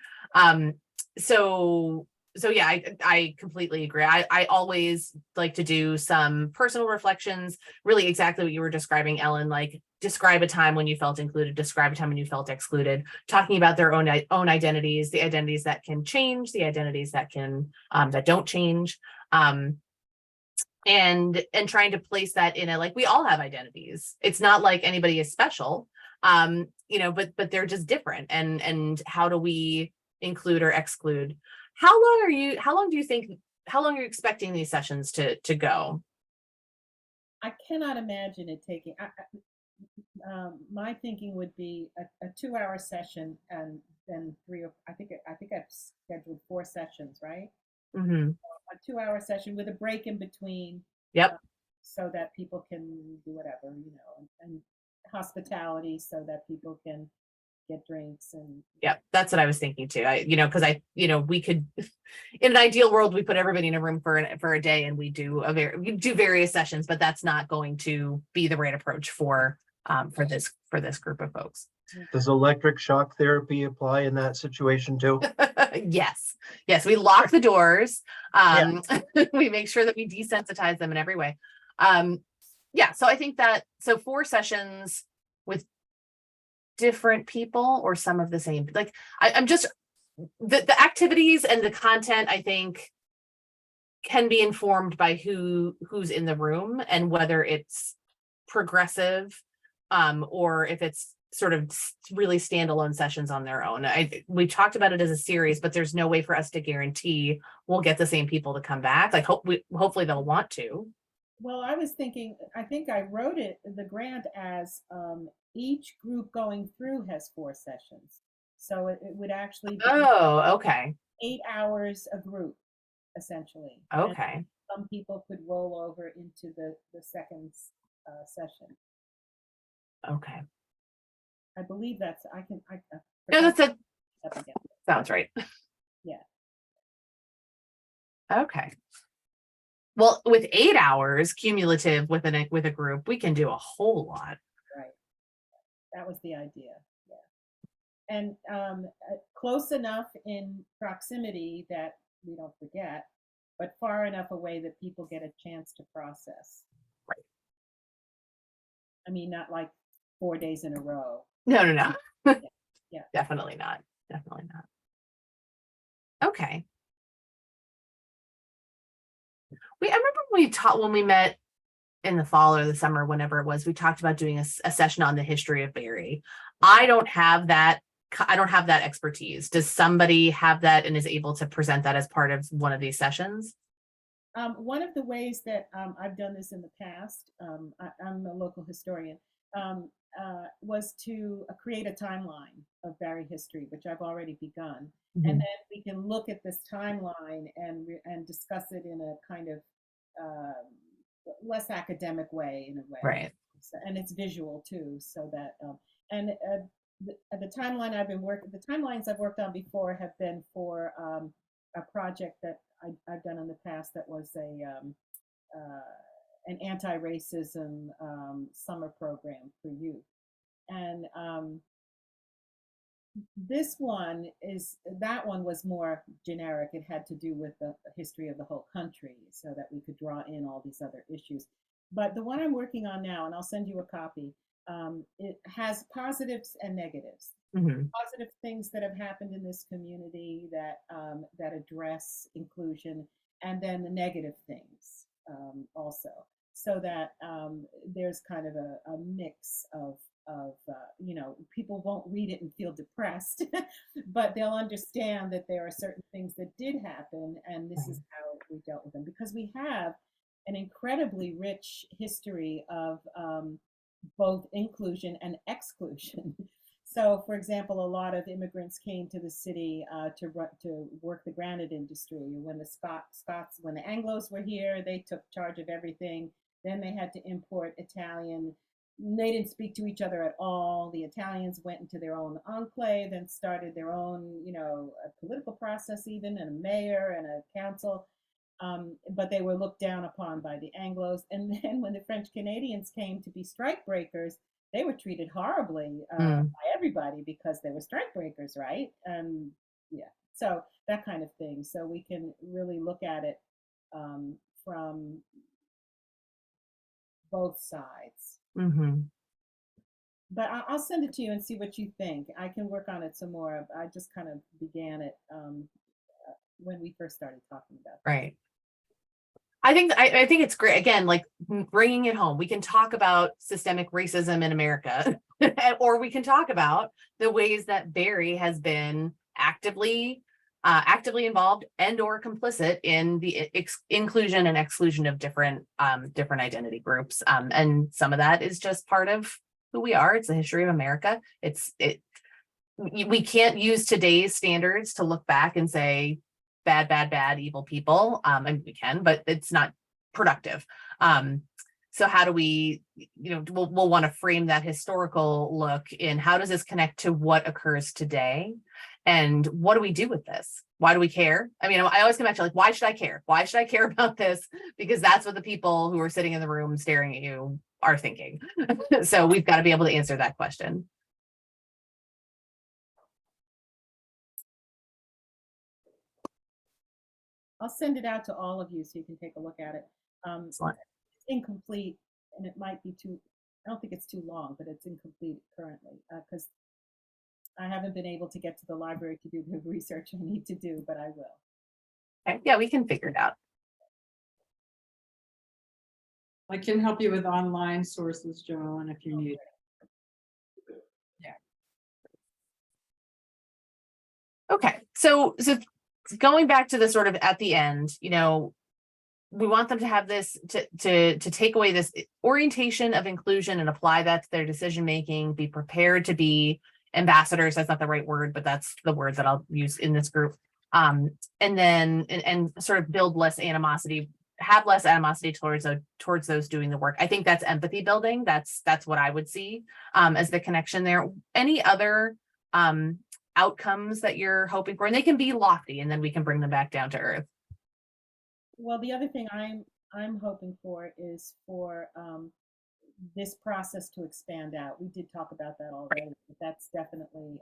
So yeah, I completely agree. I always like to do some personal reflections, really exactly what you were describing, Ellen, like describe a time when you felt included, describe a time when you felt excluded, talking about their own identities, the identities that can change, the identities that can that don't change. And trying to place that in like, we all have identities. It's not like anybody is special, but they're just different. And how do we include or exclude? How long are you expecting these sessions to go? I cannot imagine it taking. My thinking would be a 2-hour session, and then I think I've scheduled 4 sessions, right? Mhm. A 2-hour session with a break in between. Yep. So that people can do whatever, and hospitality so that people can get drinks and. Yep, that's what I was thinking too. Because we could, in an ideal world, we put everybody in a room for a day and we do various sessions, but that's not going to be the right approach for this group of folks. Does electric shock therapy apply in that situation too? Yes, we lock the doors. We make sure that we desensitize them in every way. So I think that 4 sessions with different people or some of the same, like I'm just the activities and the content, I think, can be informed by who's in the room and whether it's progressive or if it's sort of really standalone sessions on their own. We talked about it as a series, but there's no way for us to guarantee we'll get the same people to come back. Like hopefully they'll want to. Well, I was thinking, I think I wrote the grant as each group going through has 4 sessions. So it would actually be Oh, okay. 8 hours a group, essentially. And Okay. some people could roll over into the second session. Okay. I believe that's, I No, that's it. up again. Sounds right. Yeah. Okay. Well, with 8 hours cumulative with a group, we can do a whole lot. Right. That was the idea. Yeah. And close enough in proximity that we don't forget, but far enough away that people get a chance to process. Right. I mean, not like 4 days in a row. No. Yeah. Definitely not. Okay. I remember when we met in the fall or the summer, whenever it was, we talked about doing a session on the history of Barre. I don't have that expertise. Does somebody have that and is able to present that as part of one of these sessions? One of the ways that I've done this in the past, I'm a local historian, was to create a timeline of Barre history, which I've already begun. Mhm. And then we can look at this timeline and discuss it in a kind of less academic way, in a way. Right. So, and it's visual too, so that the timeline the timelines I've worked on before have been for a project that I've done in the past that was an anti-racism summer program for youth. And that one was more generic. It had to do with the history of the whole country so that we could draw in all these other issues. But the one I'm working on now, and I'll send you a copy, it has positives and negatives. Mm-hmm. Positive things that have happened in this community that address inclusion, and then the negative things also, so that there's kind of a mix of people won't read it and feel depressed, but they'll understand that there are certain things that did happen, and this is how we dealt with them, because we have an incredibly rich history of both inclusion and exclusion. So, for example, a lot of immigrants came to the city to work the granite industry. When when the Anglos were here, they took charge of everything. Then they had to import Italian. They didn't speak to each other at all. The Italians went into their own enclave and started their own, a political process even, and a mayor and a council. But they were looked down upon by the Anglos. And then when the French Canadians came to be strike breakers, they were treated horribly by everybody because they were strike breakers, right? So that kind of thing. So we can really look at it from both sides. Mm-hmm. But I'll send it to you and see what you think. I can work on it some more. I just kind of began it when we first started talking about it. Right. I think it's great. Again, like bringing it home. We can talk about systemic racism in America, or we can talk about the ways that Barre has been actively involved and or complicit in the inclusion and exclusion of different identity groups. And some of that is just part of who we are. It's the history of America. we can't use today's standards to look back and say bad, bad, bad, evil people. And we can, but it's not productive. So how do we, we'll want to frame that historical look in how does this connect to what occurs today? And what do we do with this? Why do we care? I mean, I always come back to like, why should I care? Why should I care about this? Because that's what the people who are sitting in the room staring at you are thinking. So we've got to be able to answer that question. I'll send it out to all of you so you can take a look at it. Excellent. It's incomplete, and it might be too, I don't think it's too long, but it's incomplete currently because I haven't been able to get to the library to do the research I need to do, but I will. Okay. Yeah, we can figure it out. I can help you with online sources, Joellen, if you need. Okay, so going back to the sort of at the end, we want them to have this to take away this orientation of inclusion and apply that to their decision making, be prepared to be ambassadors. That's not the right word, but that's the word that I'll use in this group. And then sort of build less animosity, have less animosity towards those doing the work. I think that's empathy building. That's what I would see as the connection there. Any other outcomes that you're hoping for? And they can be lofty, and then we can bring them back down to earth. Well, the other thing I'm hoping for is for this process to expand out. We did talk about that already, but that's definitely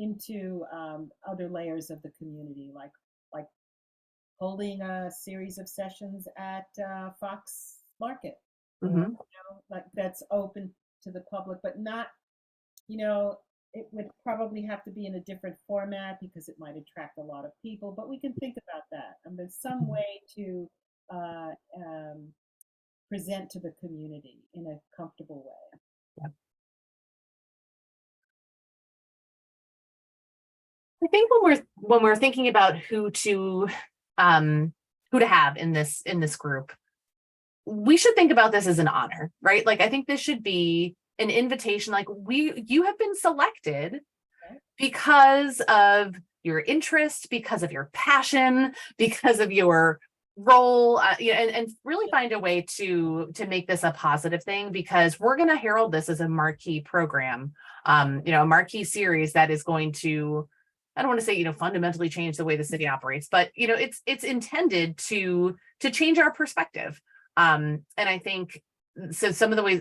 into other layers of the community, like holding a series of sessions at Fox Market, like that's open to the public, but not, it would probably have to be in a different format because it might attract a lot of people, but we can think about that. And there's some way to present to the community in a comfortable way. Yeah. I think when we're thinking about who to have in this group, we should think about this as an honor, right? Like, I think this should be an invitation, like you have been selected because of your interest, because of your passion, because of your role, and really find a way to make this a positive thing, because we're going to herald this as a marquee program, a marquee series that is going to, I don't want to say, fundamentally change the way the city operates, but it's intended to change our perspective. And I think so some of the ways,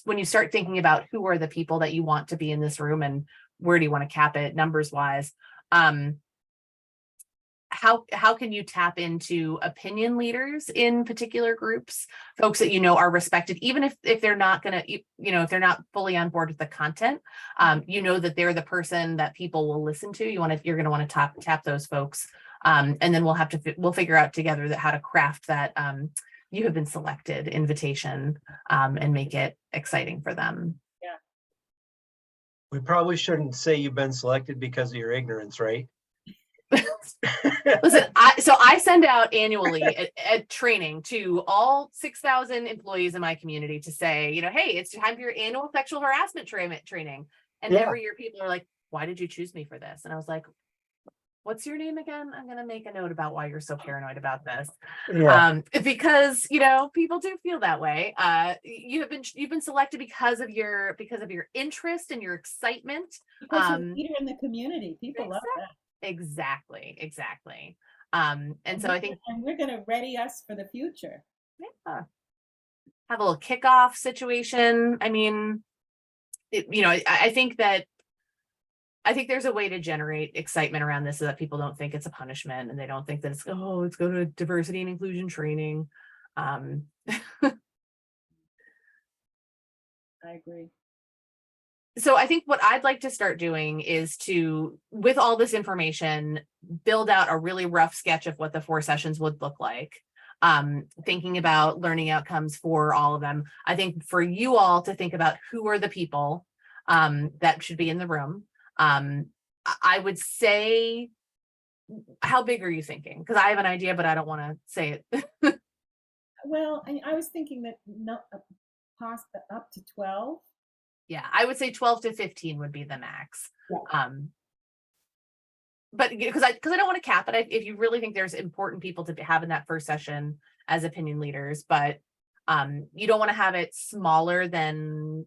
when you start thinking about who are the people that you want to be in this room and where do you want to cap it numbers wise, how can you tap into opinion leaders in particular groups, folks that are respected, even if they're not going to, if they're not fully on board with the content, that they're the person that people will listen to. You're going to want to tap those folks, and then we'll figure out together how to craft that you have been selected invitation and make it exciting for them. Yeah. We probably shouldn't say you've been selected because of your ignorance, right? Listen, I send out annually at training to all 6,000 employees in my community to say, hey, it's time for your annual sexual harassment training. And every year people are like, why did you choose me for this? And I was like, what's your name again? I'm going to make a note about why you're so paranoid about this. Yeah. Because, people do feel that way. You've been selected because of your interest and your excitement. Because you're a leader in the community. People love that. Exactly. And so I think, and we're going to ready us for the future. Yeah. Have a little kickoff situation. I mean, I think there's a way to generate excitement around this so that people don't think it's a punishment and they don't think that it's go to diversity and inclusion training. I agree. So I think what I'd like to start doing is to, with all this information, build out a really rough sketch of what the 4 sessions would look like. Thinking about learning outcomes for all of them. I think for you all to think about who are the people that should be in the room. I would say, how big are you thinking? Because I have an idea, but I don't want to say it. Well, I was thinking that up to 12. Yeah, I would say 12 to 15 would be the max. Yeah. But because I don't want to cap it. If you really think there's important people to have in that first session as opinion leaders, but you don't want to have it smaller than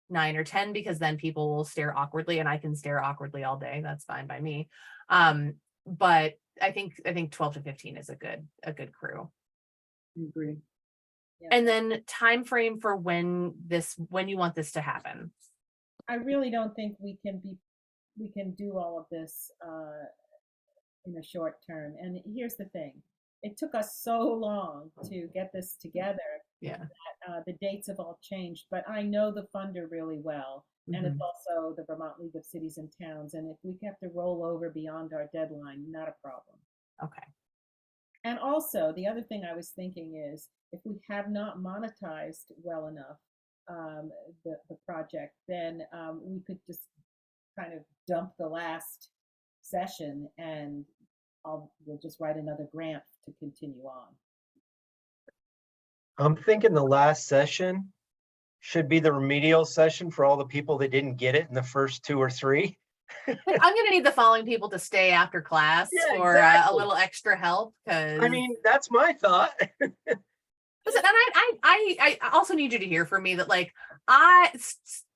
9 or 10, because then people will stare awkwardly, and I can stare awkwardly all day. That's fine by me. But I think 12 to 15 is a good crew. Agree. Yeah. And then time frame for when you want this to happen. I really don't think we can do all of this in a short term. And here's the thing. It took us so long to get this together. Yeah. The dates have all changed, but I know the funder really well. And it's also the Vermont League of Cities and Towns. And if we have to roll over beyond our deadline, not a problem. Okay. And also, the other thing I was thinking is, if we have not monetized well enough the project, then we could just kind of dump the last session, and we'll just write another grant to continue on. I'm thinking the last session should be the remedial session for all the people that didn't get it in the first 2 or 3. I'm gonna need the following people to stay after class Yeah, for exactly. a little extra help, because I mean, that's my thought. listen, and I also need you to hear from me that, like,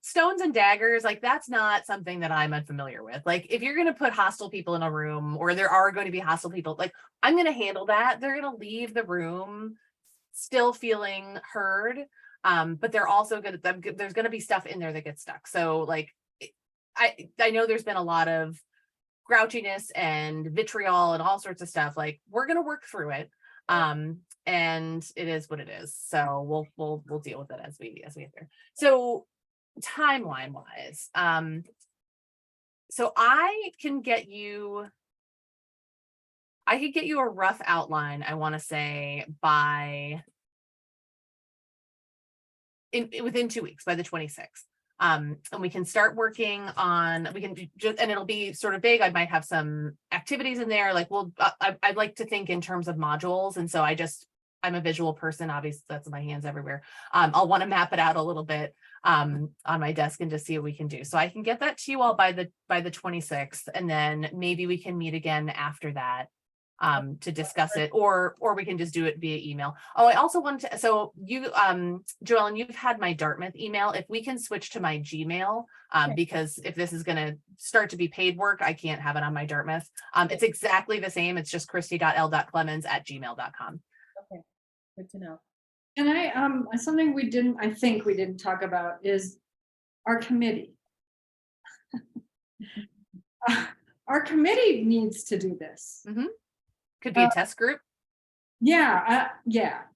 stones and daggers, like, that's not something that I'm unfamiliar with. Like, if you're gonna put hostile people in a room, or there are going to be hostile people, like, I'm gonna handle that. They're gonna leave the room still feeling heard, but they're also there's gonna be stuff in there that gets stuck. So, like, I know there's been a lot of grouchiness and vitriol and all sorts of stuff. Like, we're gonna work through it. And it is what it is. So we'll deal with it as we get there. So timeline wise, so I could get you a rough outline, I want to say, within 2 weeks, by the 26th. And we can start working on, and it'll be sort of vague. I might have some activities in there. Like, I'd like to think in terms of modules. And so I'm a visual person. Obviously, that's my hands everywhere. I'll want to map it out a little bit on my desk and just see what we can do. So I can get that to you all by the 26th. And then maybe we can meet again after that to discuss it, or we can just do it via email. Oh, I also wanted to, so you, Joellen, you've had my Dartmouth email. If we can switch to my Gmail, because if this is going to start to be paid work, I can't have it on my Dartmouth. It's exactly the same. It's just christy.l.clemens@gmail.com. Okay, good to know. And something I think we didn't talk about is our committee. Our committee needs to do this. Could be a test group. Yeah,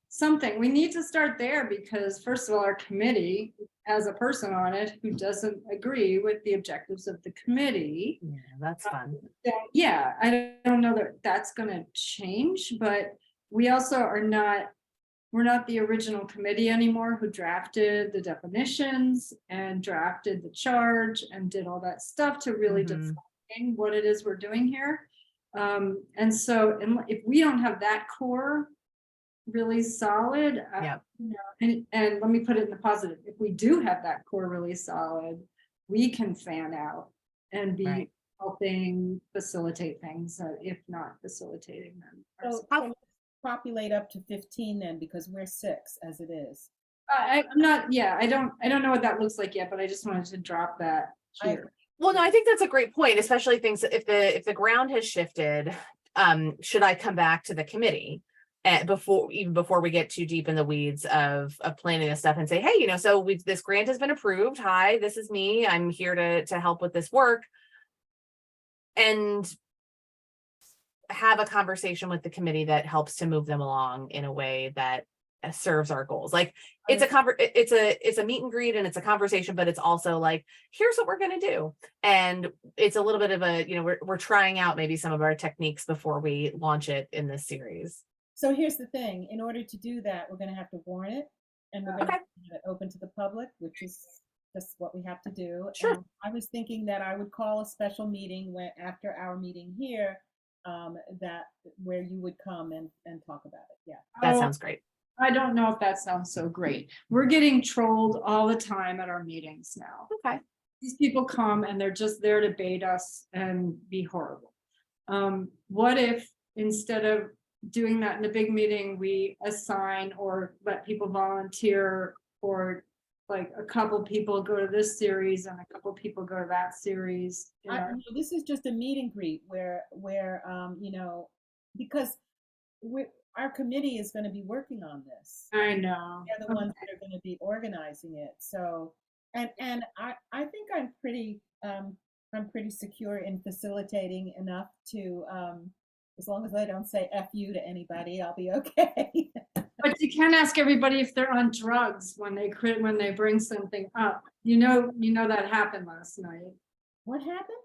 something. We need to start there, because first of all, our committee has a person on it who doesn't agree with the objectives of the committee. Yeah, that's fun. Yeah, I don't know that that's going to change, but we also we're not the original committee anymore who drafted the definitions and drafted the charge and did all that stuff to really define what it is we're doing here. And so if we don't have that core really solid, and let me put it in the positive, if we do have that core really solid, we can fan out and be helping facilitate things, if not facilitating them. So let's populate up to 15 then, because we're 6 as it is. I don't know what that looks like yet, but I just wanted to drop that here. Well, no, I think that's a great point, especially things if the ground has shifted. Should I come back to the committee before we get too deep in the weeds of planning this stuff and say, hey, so this grant has been approved. Hi, this is me. I'm here to help with this work, and have a conversation with the committee that helps to move them along in a way that serves our goals. Like, it's a meet and greet, and it's a conversation, but it's also like, here's what we're going to do. And it's a little bit of a, we're trying out maybe some of our techniques before we launch it in this series. So here's the thing. In order to do that, we're going to have to warn it, and we're going to have it open to the public, which is just what we have to do. Sure. And I was thinking that I would call a special meeting after our meeting here, where you would come and talk about it. Yeah. That sounds great. I don't know if that sounds so great. We're getting trolled all the time at our meetings now. Okay. These people come and they're just there to bait us and be horrible. What if instead of doing that in a big meeting, we assign or let people volunteer, or like a couple people go to this series and a couple people go to that series? You know? No, this is just a meet and greet where because our committee is going to be working on this. I know. They're the ones that are going to be organizing it. So, and I think I'm pretty secure in facilitating enough to as long as I don't say F you to anybody, I'll be okay. But you can't ask everybody if they're on drugs when they bring something up. You know that happened last night What happened?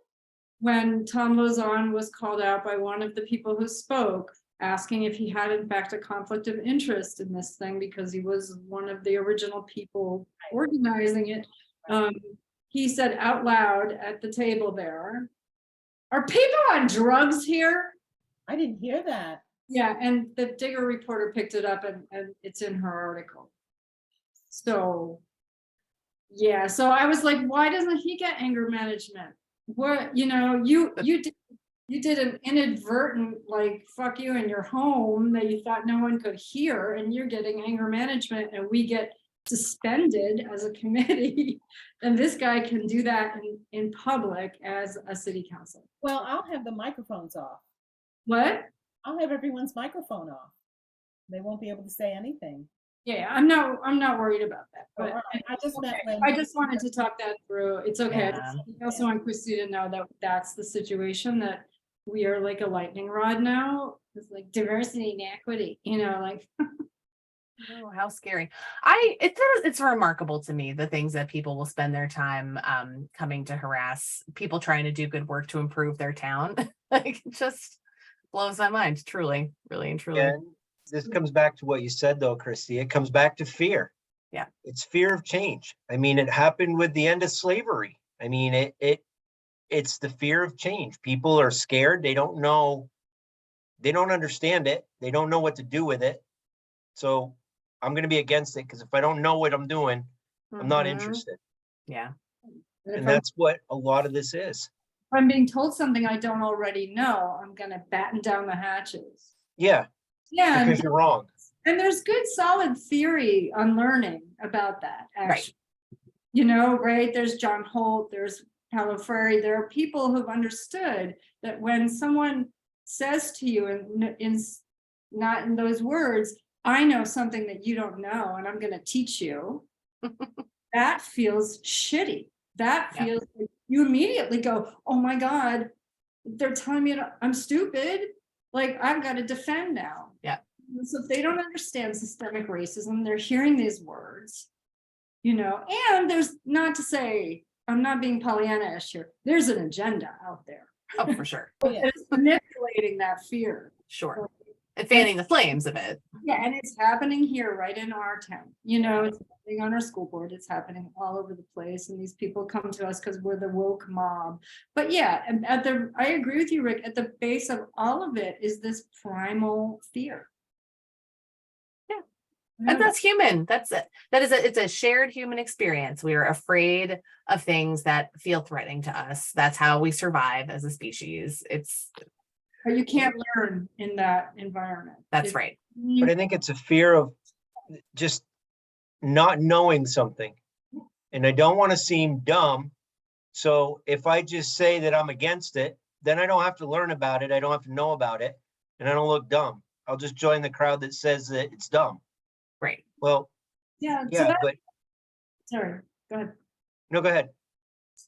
when Tom Lozon was called out by one of the people who spoke, asking if he had in fact a conflict of interest in this thing because he was one of the original people organizing it. He said out loud at the table there, "Are people on drugs here?" I didn't hear that. Yeah, and the Digger reporter picked it up and it's in her article. So, yeah, so I was like, why doesn't he get anger management? What, you did an inadvertent, like, fuck you in your home that you thought no one could hear, and you're getting anger management, and we get suspended as a committee. And this guy can do that in public as a city council. Well, I'll have the microphones off. What? I'll have everyone's microphone off. They won't be able to say anything. Yeah, I'm not worried about that, Oh, but all right. I just meant when I just wanted to talk that through. It's okay. Yeah. I also want Christy to know that that's the situation, that we are like a lightning rod now. It's like diversity and equity, like. Oh, how scary. It's remarkable to me, the things that people will spend their time coming to harass people trying to do good work to improve their town. Like, it just blows my mind, truly, really and truly. And this comes back to what you said though, Christy. It comes back to fear. Yeah. It's fear of change. I mean, it happened with the end of slavery. I mean, it's the fear of change. People are scared. They don't know. They don't understand it. They don't know what to do with it. So I'm going to be against it because if I don't know what I'm doing, I'm not Mhm. interested. Yeah. And that's what a lot of this is. If I'm being told something I don't already know, I'm gonna batten down the hatches. Yeah, Yeah, because you're wrong. and there's good solid theory on learning about that, actually. Right? There's John Holt, there's Paulo Freire. There are people who've understood that when someone says to you in not in those words, I know something that you don't know, and I'm gonna teach you. That feels shitty. That Yeah. feels like you immediately go, oh my God, they're telling me I'm stupid. Like, I've got to defend now. Yeah. And so if they don't understand systemic racism, they're hearing these words, and there's, not to say, I'm not being Pollyanna-ish here, there's an agenda out there. Oh, for sure. Oh, yeah. It's manipulating that fear. Sure. And fanning the flames of it. Yeah, and it's happening here right in our town. It's happening on our school board. It's happening all over the place. And these people come to us because we're the woke mob. But yeah, and I agree with you, Rick, at the base of all of it is this primal fear. Yeah. And that's human. That's it. It's a shared human experience. We are afraid of things that feel threatening to us. That's how we survive as a species. But you can't learn in that environment. That's right. But I think it's a fear of just not knowing something. And I don't want to seem dumb. So if I just say that I'm against it, then I don't have to learn about it. I don't have to know about it. And I don't look dumb. I'll just join the crowd that says that it's dumb. Right. Well, Yeah. yeah, but Sorry, go ahead. no, go ahead.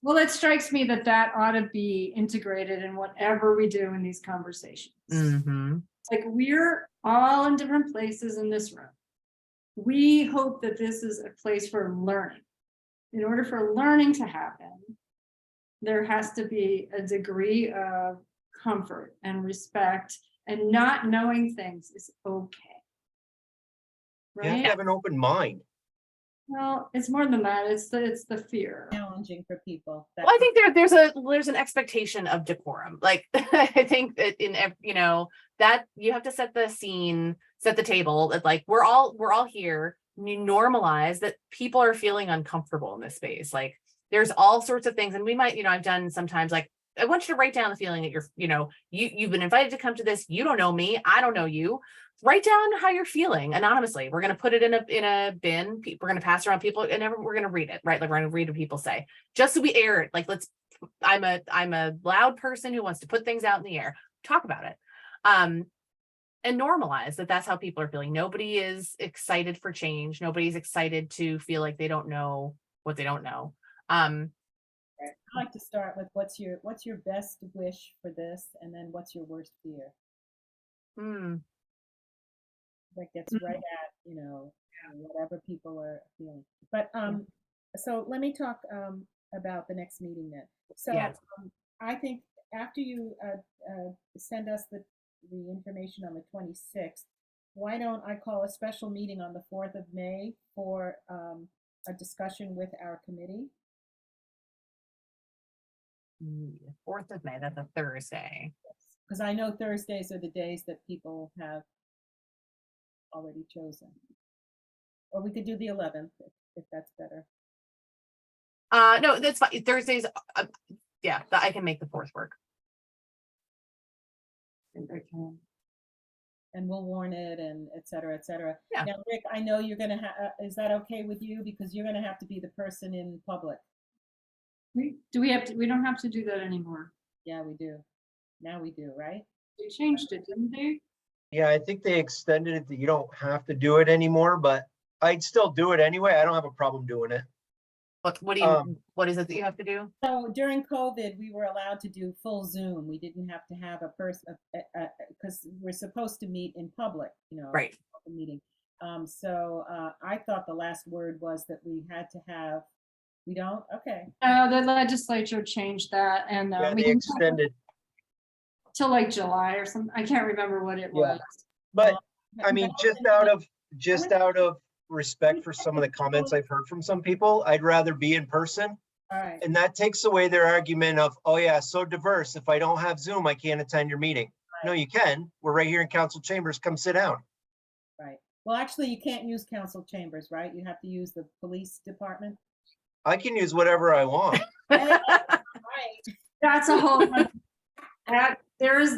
Well, it strikes me that ought to be integrated in whatever we do in these conversations. Mm-hmm. Like, we're all in different places in this room. We hope that this is a place for learning. In order for learning to happen, there has to be a degree of comfort and respect, and not knowing things is okay. You have Right? to have an open mind. Well, it's more than that. It's the fear. Challenge challenging for people. Well, I think there's an expectation of decorum. Like I think that that you have to set the scene, set the table, that like we're all here. You normalize that people are feeling uncomfortable in this space. Like there's all sorts of things, and we might, I've done sometimes like I want you to write down the feeling that you've been invited to come to this. You don't know me, I don't know you. Write down how you're feeling anonymously. We're going to put it in a bin. We're going to pass around people, and we're going to read it, right? Like we're going to read what people say, just so we air it. Like I'm a loud person who wants to put things out in the air. Talk about it, and normalize that. That's how people are feeling. Nobody is excited for change. Nobody's excited to feel like they don't know what they don't know. I like to start with what's your best wish for this, and then what's your worst fear. That gets right at whatever people are feeling. But so let me talk about the next meeting then. So Yes. I think after you send us the information on the 26th, why don't I call a special meeting on the 4th of May for a discussion with our committee? 4th of May, that's a Thursday. Because I know Thursdays are the days that people have already chosen. Or we could do the 11th if that's better. No, that's fine. Thursdays, yeah, I can make the 4th work. And we'll warn it and et cetera, et cetera. Yeah. Now, Rick, I know you're gonna have, is that okay with you? Because you're gonna have to be the person in public. We don't have to do that anymore. Yeah, we do. Now we do, right? They changed it, didn't they? Yeah, I think they extended it that you don't have to do it anymore, but I'd still do it anyway. I don't have a problem doing it. What is it that you have to do? So during COVID, we were allowed to do full Zoom. We didn't have to have a person, because we're supposed to meet in public, Right. Meeting. So I thought the last word was that we had to have, we don't? Okay. The legislature changed that, and Yeah, we they didn't have extended, till like July or something. I can't remember what it Yeah. was. but I mean, just out of respect for some of the comments I've heard from some people, I'd rather be in person. All right. And that takes away their argument of, oh yeah, so diverse. If I don't have Zoom, I can't attend your meeting. No, you can. We're right here in council chambers. Come sit down. Right. Well, actually, you can't use council chambers, right? You have to use the police department. I can use whatever I want. Right. That's a whole. There's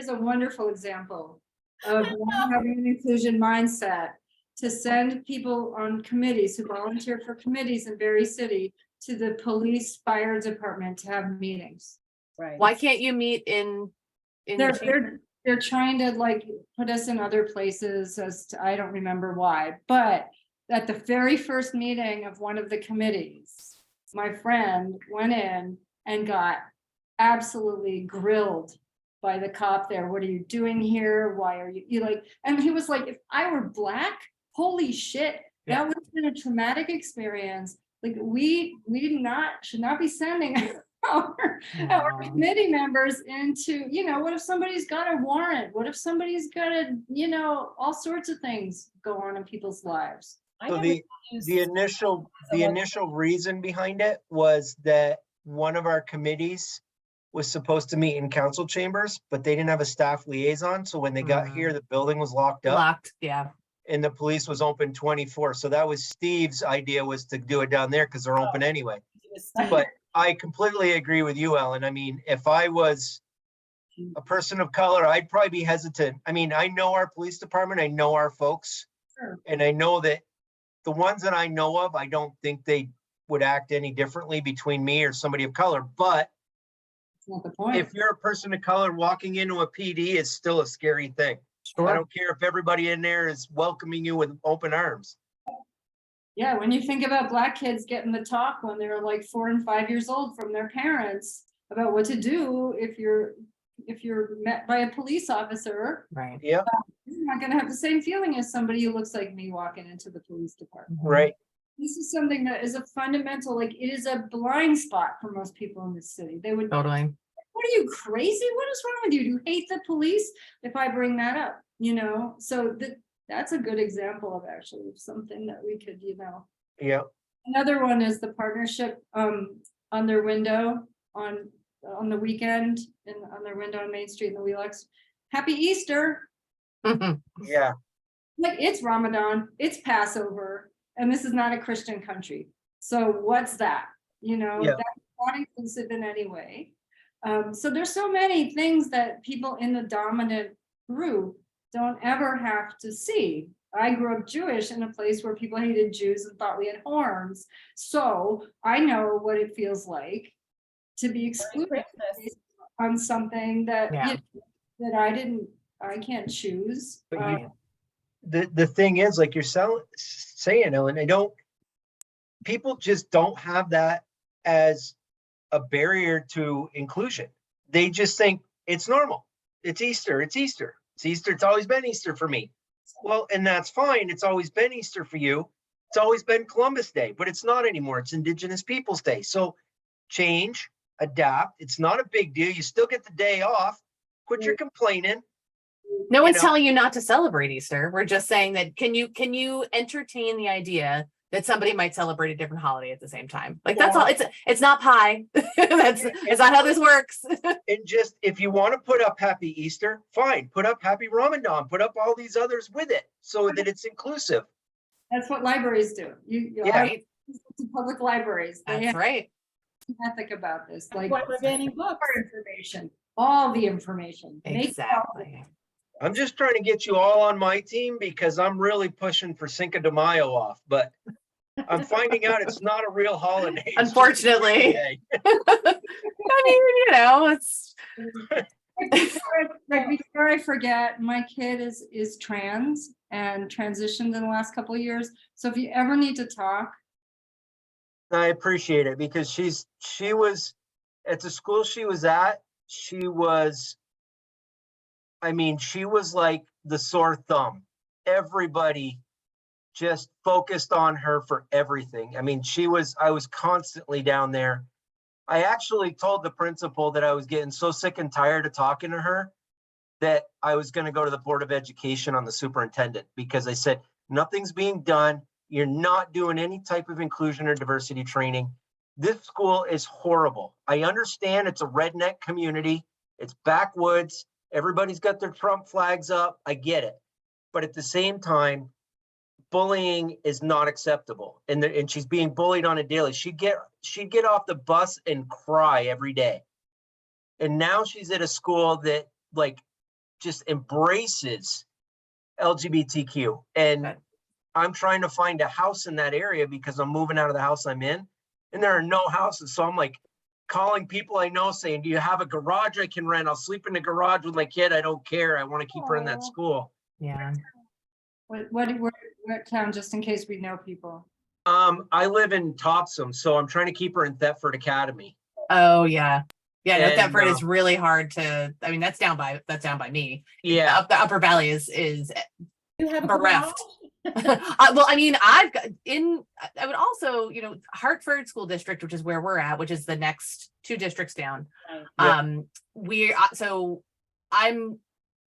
a wonderful example of having an inclusion mindset to send people on committees who volunteer for committees in Berry City to the police fire department to have meetings. Right. Why can't you meet in They're trying to like put us in other places I don't remember why, but at the very first meeting of one of the committees, my friend went in and got absolutely grilled by the cop there. What are you doing here? Why are you like, and he was like, if I were Black, holy shit, that would have been a traumatic experience. Like we should not be sending our committee members into, what if somebody's got a warrant? What if somebody's got all sorts of things go on in people's lives? So the initial reason behind it was that one of our committees was supposed to meet in council chambers, but they didn't have a staff liaison. So when they got here, the building was locked up. Yeah. And the police was open 24. So that was Steve's idea, was to do it down there because they're open anyway. But I completely agree with you, Ellen. I mean, if I was a person of color, I'd probably be hesitant. I mean, I know our police department, I know our folks, Sure. and I know that the ones that I know of, I don't think they would act any differently between me or somebody of color. But That's not the point. if you're a person of color, walking into a PD is still a scary thing. I don't care if everybody in there is welcoming you with open arms. Yeah, when you think about Black kids getting the talk when they're like 4 and 5 years old from their parents about what to do if you're met by a police officer, Right. Yeah, you're not gonna have the same feeling as somebody who looks like me walking into the police department. right. This is something that is a fundamental, like it is a blind spot for most people in this city. They would, Totally. what are you, crazy? What is wrong with you? Do you hate the police? If I bring that up, so that's a good example of actually something that we could, Yeah. Another one is the partnership on their window on the weekend and on their window on Main Street in the Wheelux. Happy Easter. Yeah, Like, it's Ramadan, it's Passover, and this is not a Christian country. So what's that? You know, Yeah. that's not inclusive in any way. So there's so many things that people in the dominant group don't ever have to see. I grew up Jewish in a place where people hated Jews and thought we had horns. So I know what it feels like to be excluded Christmas. on something that, Yeah. you know, that I can't choose. but the thing is, like you're saying, Ellen, people just don't have that as a barrier to inclusion. They just think it's normal. It's Easter. It's Easter. It's Easter. It's always been Easter for me. Well, and that's fine. It's always been Easter for you. It's always been Columbus Day, but it's not anymore. It's Indigenous Peoples Day. So change, adapt. It's not a big deal. You still get the day off. Quit your complaining. No one's know- telling you not to celebrate Easter. We're just saying that can you entertain the idea that somebody might celebrate a different holiday at the same time? Like, that's all. It's not pie. It's not how this works. And just, if you want to put up Happy Easter, fine. Put up Happy Ramadan. Put up all these others with it so that it's inclusive. That's what libraries do. You Yeah. Right? to public libraries. They That's have right. an ethic about this, That's like why we're banning books. more information, all the information. Make it all- Exactly. I'm just trying to get you all on my team because I'm really pushing for Cinco de Mayo off, but I'm finding out it's not a real holiday. It's just a Unfortunately. day. I mean, it's Before I forget, my kid is trans and transitioned in the last couple of years. So if you ever need to talk, I appreciate it because she was at the school she was at, she was like the sore thumb. Everybody just focused on her for everything. I mean, I was constantly down there. I actually told the principal that I was getting so sick and tired of talking to her that I was going to go to the Board of Education on the superintendent because I said, nothing's being done. You're not doing any type of inclusion or diversity training. This school is horrible. I understand it's a redneck community. It's backwoods. Everybody's got their Trump flags up. I get it. But at the same time, bullying is not acceptable. And she's being bullied on a daily. She'd get off the bus and cry every day. And now she's at a school that like just embraces LGBTQ. And Right. I'm trying to find a house in that area because I'm moving out of the house I'm in. And there are no houses. So I'm like calling people I know saying, do you have a garage I can rent? I'll sleep in the garage with my kid. I don't care. I want to keep her in that Aw. school. yeah. what town, just in case we know people? I live in Topsom, so I'm trying to keep her in Thetford Academy. Oh, yeah. Yeah, no, And, Thetford is really hard to, I mean, that's down by me. Yeah, The Upper Valley is You have a bereft. garage? Well, I mean, I would also, Hartford School District, which is where we're at, which is the next 2 districts down. Right. Yeah. So I'm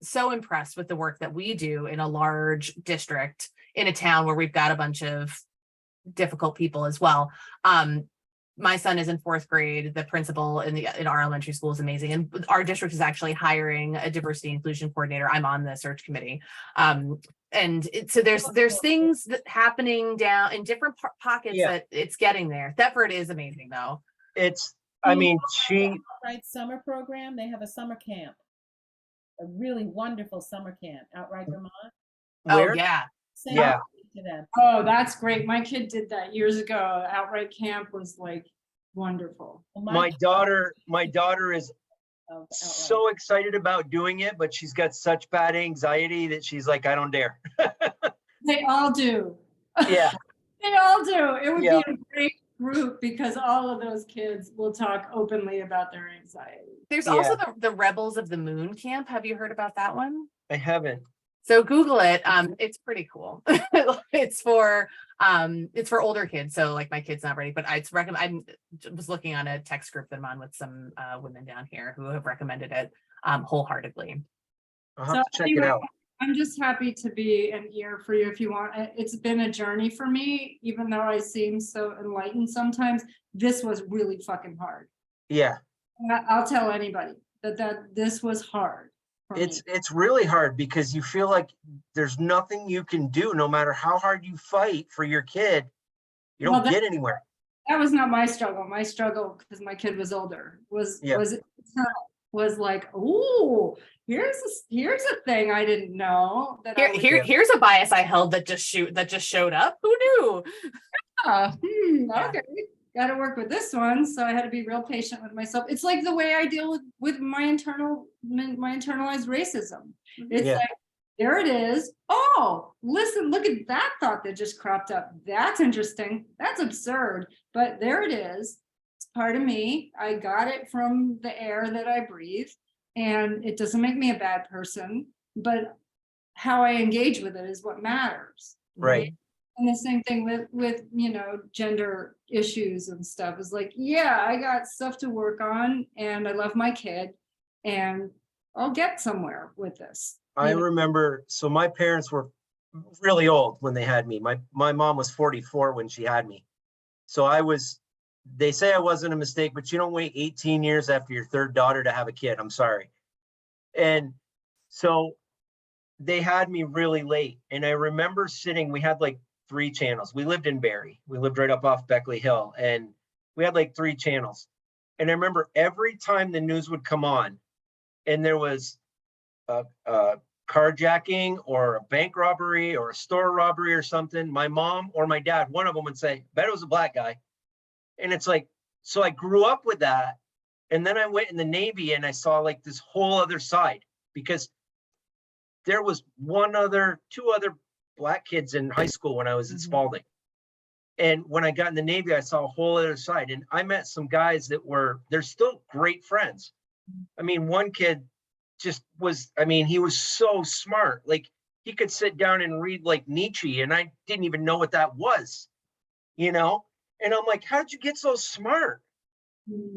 so impressed with the work that we do in a large district in a town where we've got a bunch of difficult people as well. My son is in 4th grade. The principal in our elementary school is amazing. And our district is actually hiring a diversity inclusion coordinator. I'm on the search committee. So there's things that happening down in different pockets Yeah. that it's getting there. Thetford is amazing though. Outright summer program. They have a summer camp. A really wonderful summer camp, Outright Vermont. where? Oh yeah. Send Yeah. it to them. Oh, that's great. My kid did that years ago. Outright Camp was like wonderful. Well, My daughter is of Outright. so excited about doing it, but she's got such bad anxiety that she's like, I don't dare. They all do. Yeah, They all do. It would Yeah. be a great group because all of those kids will talk openly about their anxiety. There's also the Rebels of the Moon camp. Have you heard about that one? I haven't. So Google it. It's pretty cool. It's for older kids. So like my kid's not ready, but I was looking on a text group that I'm on with some women down here who have recommended it wholeheartedly. I'll have to check it out. I'm just happy to be an ear for you if you want. It's been a journey for me, even though I seem so enlightened sometimes. This was really fucking hard. Yeah, I'll tell anybody that this was hard for me. it's really hard because you feel like there's nothing you can do, no matter how hard you fight for your kid. You Well, don't get anywhere. That was not my struggle. My struggle, because my kid was older, was Yeah. was like, oh, here's a thing I didn't know that I would Here's a bias I held that just showed up. Who knew? Yeah. okay, got to work with this one. So I had to be real patient with myself. It's like the way I deal with my internalized racism. It's Yeah. like, there it is. Oh, listen, look at that thought that just cropped up. That's interesting. That's absurd. But there it is. It's part of me. I got it from the air that I breathe. And it doesn't make me a bad person, but how I engage with it is what matters. Right. And the same thing with gender issues and stuff is like, yeah, I got stuff to work on and I love my kid and I'll get somewhere with this. I remember, so my parents were really old when they had me. My mom was 44 when she had me. So they say I wasn't a mistake, but you don't wait 18 years after your third daughter to have a kid. I'm sorry. And so they had me really late. And I remember we had like 3 channels. We lived in Barrie. We lived right up off Beckley Hill. And we had like 3 channels. And I remember every time the news would come on and there was a carjacking or a bank robbery or a store robbery or something, my mom or my dad, one of them would say, bet it was a black guy. And it's like, so I grew up with that. And then I went in the Navy and I saw like this whole other side, because there was 2 other black kids in high school when I was in Spalding. And when I got in the Navy, I saw a whole other side. And I met some guys they're still great friends. I mean, one kid he was so smart. Like he could sit down and read like Nietzsche and I didn't even know what that was, And I'm like, how did you get so smart?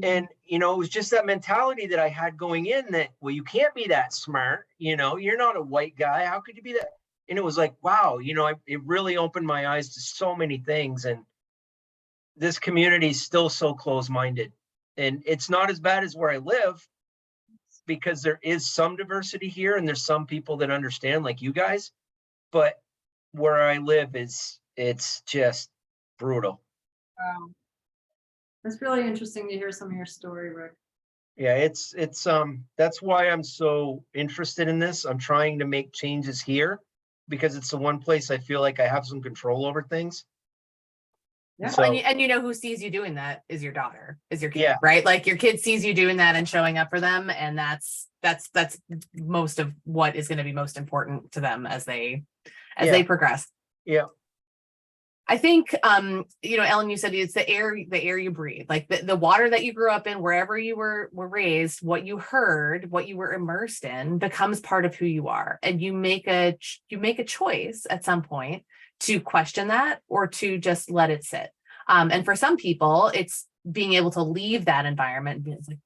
And, it was just that mentality that I had going in that, well, you can't be that smart. You're not a white guy. How could you be that? And it was like, wow, it really opened my eyes to so many things. And this community is still so close-minded. And it's not as bad as where I live, because there is some diversity here and there's some people that understand, like you guys. But where I live it's just brutal. Wow. It's really interesting to hear some of your story, Rick. Yeah, it's that's why I'm so interested in this. I'm trying to make changes here because it's the one place I feel like I have some control over things. Yeah. So, And who sees you doing that is your daughter, is your kid, Yeah. right? Like your kid sees you doing that and showing up for them, and that's most of what is going to be most important to them as they progress. yeah, I think, Ellen, you said it's the air you breathe, like the water that you grew up in, wherever you were raised, what you heard, what you were immersed in becomes part of who you are. And you make a choice at some point to question that or to just let it sit. And for some people, it's being able to leave that environment and be like,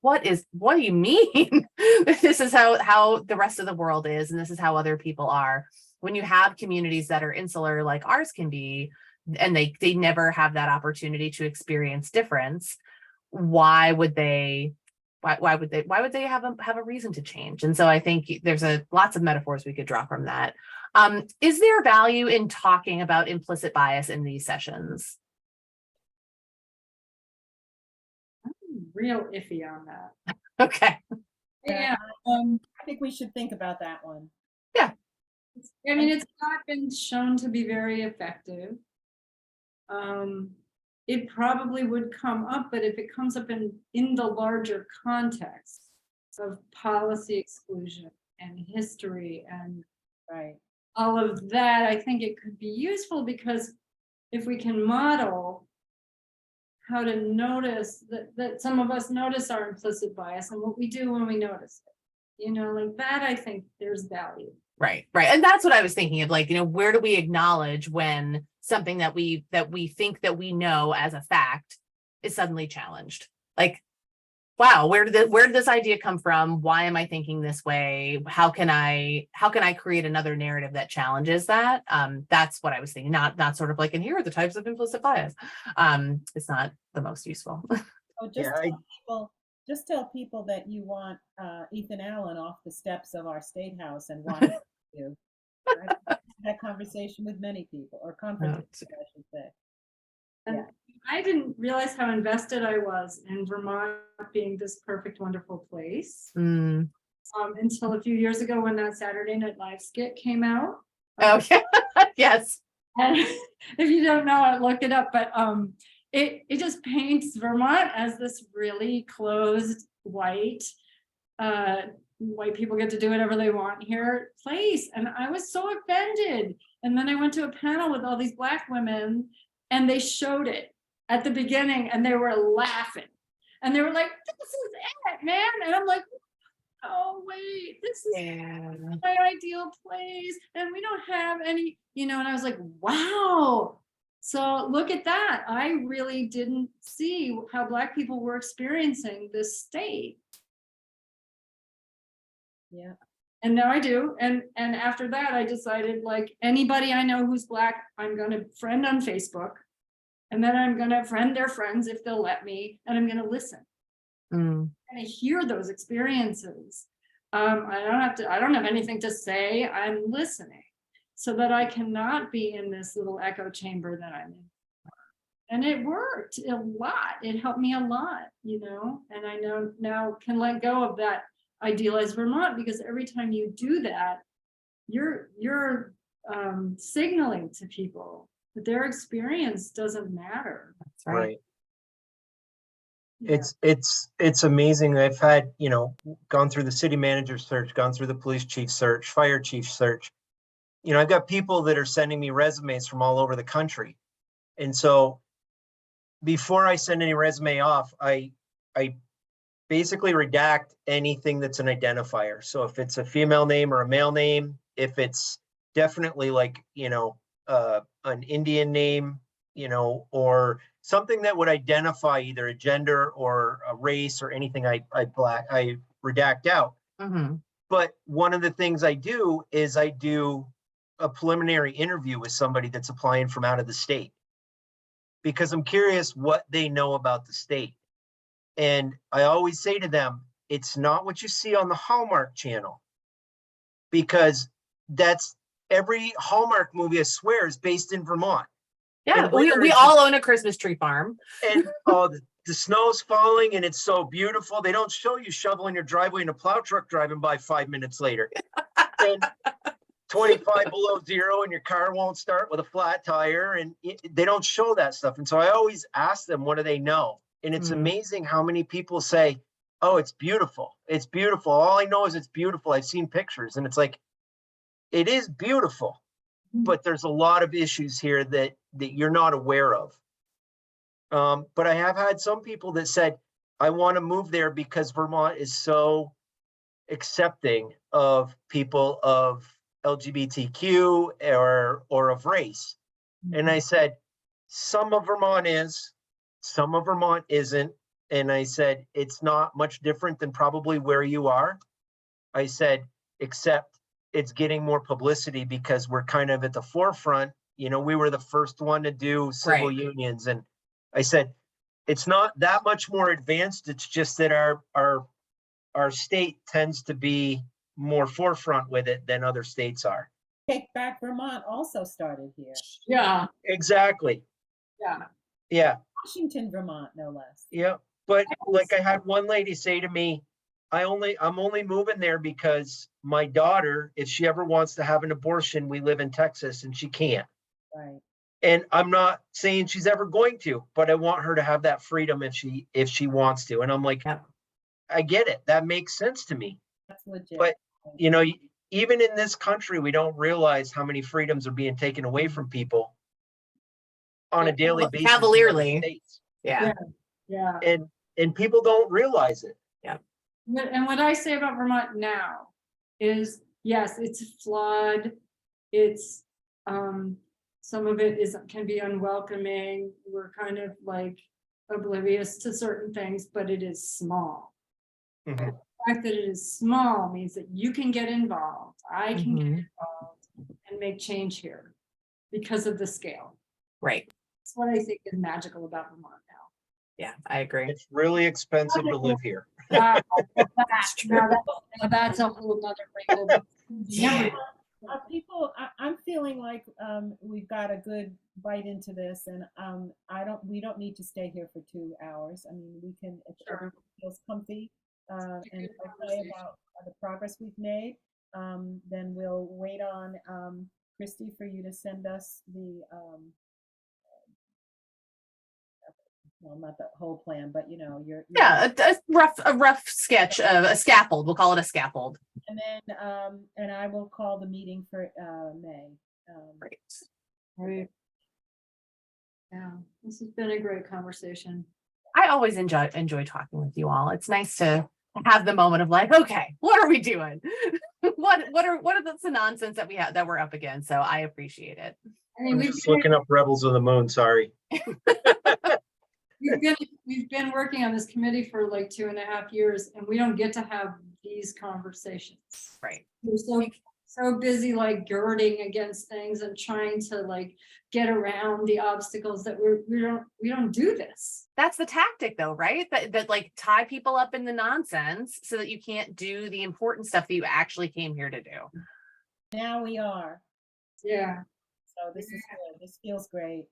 what do you mean? This is how the rest of the world is. And this is how other people are. When you have communities that are insular like ours can be, and they never have that opportunity to experience difference, why would they have a reason to change? And so I think there's lots of metaphors we could draw from that. Is there value in talking about implicit bias in these sessions? I'm real iffy on that. Okay. Yeah. I think we should think about that one. I mean, it's not been shown to be very effective. It probably would come up, but if it comes up in the larger context of policy exclusion and history and Right. all of that, I think it could be useful, because if we can model how to notice that some of us notice our implicit bias and what we do when we notice it, like that, I think there's value. Right. And that's what I was thinking of, like, where do we acknowledge when something that we think that we know as a fact is suddenly challenged? Like, wow, where did this idea come from? Why am I thinking this way? How can I create another narrative that challenges that? That's what I was thinking, not sort of like, and here are the types of implicit bias. It's not the most useful. Oh, just Yeah, tell people that you want Ethan Allen off the steps of our state house and watch you. I've had that conversation with many people, or confrontation, I should say. And Yeah. I didn't realize how invested I was in Vermont being this perfect, wonderful place. Mm. Until a few years ago when that Saturday Night Live skit came out. Oh, yes. And if you don't know it, look it up. But it just paints Vermont as this really closed, white people get to do whatever they want here place. And I was so offended. And then I went to a panel with all these Black women, and they showed it at the beginning, and they were laughing. And they were like, "This is it, man." And I'm like, "Oh, wait, this is my ideal place. And we don't have any, and I was like, wow. So look at that. I really didn't see how Black people were experiencing this state. Yeah. And now I do. And after that, I decided, like, anybody I know who's Black, I'm going to friend on Facebook. And then I'm going to friend their friends if they'll let me. And I'm going to listen. Mm. And hear those experiences. I don't have anything to say. I'm listening so that I cannot be in this little echo chamber that I'm in. And it worked a lot. It helped me a lot, and I know now can let go of that idealized Vermont, because every time you do that, you're signaling to people that their experience doesn't matter. That's right. Right. It's amazing. I've had, gone through the city manager search, gone through the police chief search, fire chief search. I've got people that are sending me resumes from all over the country. And so before I send any resume off, I basically redact anything that's an identifier. So if it's a female name or a male name, if it's definitely like, an Indian name, or something that would identify either a gender or a race or anything, I redact out. Mm-hmm. But one of the things I do is I do a preliminary interview with somebody that's applying from out of the state, because I'm curious what they know about the state. And I always say to them, it's not what you see on the Hallmark Channel, because that's every Hallmark movie, I swear, is based in Vermont. Yeah, And we whether it's all own a Christmas tree farm. And the snow's falling and it's so beautiful. They don't show you shoveling your driveway and a plow truck driving by 5 minutes later. And 25 below zero and your car won't start with a flat tire, and they don't show that stuff. And so I always ask them, what do they know? And it's amazing how many people say, oh, it's beautiful. It's beautiful. All I know is it's beautiful. I've seen pictures. And it's like, it is beautiful, but there's a lot of issues here that you're not aware of. But I have had some people that said, I want to move there because Vermont is so accepting of people of LGBTQ or of race. And I said, some of Vermont is, some of Vermont isn't. And I said, it's not much different than probably where you are. I said, except it's getting more publicity because we're kind of at the forefront. We were the first one to do civil unions. And I said, it's not that much more advanced. It's just that our state tends to be more forefront with it than other states are. Take Back Vermont also started here. Yeah. Exactly. Yeah. Yeah. Washington, Vermont, no less. Yeah. But like I had one lady say to me, I'm only moving there because my daughter, if she ever wants to have an abortion, we live in Texas and she can't. Right. And I'm not saying she's ever going to, but I want her to have that freedom if she wants to. And I'm like, I get it. That makes sense to me. That's legit. But, even in this country, we don't realize how many freedoms are being taken away from people on a daily basis. Cavalierly. Yeah. Yeah. And people don't realize it. Yeah. And what I say about Vermont now is, yes, it's flawed. It's some of it can be unwelcoming. We're kind of like oblivious to certain things, but it is small. Mhm. The fact that it is small means that you can get involved. I can get Mhm. involved and make change here because of the scale. Right. That's what I think is magical about Vermont now. Yeah, I agree. It's really expensive to live here. Now, true. that's a whole nother wrinkle. Yeah. People, I'm feeling like we've got a good bite into this, and we don't need to stay here for 2 hours. I mean, we can, if Sure. everyone feels comfy, and good okay conversation. about the progress we've made, then we'll wait on Christy for you to send us the, well, not the whole plan, but your Yeah, a rough sketch of a scaffold. We'll call it a scaffold. and then and I will call the meeting for May. Right. Right. Yeah, this has been a great conversation. I always enjoy talking with you all. It's nice to have the moment of like, okay, what are we doing? what are the nonsense that we have that we're up against? So I appreciate it. I mean, I'm just looking up Rebels of the Moon, sorry. we've been working on this committee for like 2.5 years, and we don't get to have these conversations. Right. We're so busy like girding against things and trying to like get around the obstacles that we don't do this. That's the tactic though, right? That like tie people up in the nonsense so that you can't do the important stuff that you actually came here to do. Now we are. Yeah. So this is good. This feels great.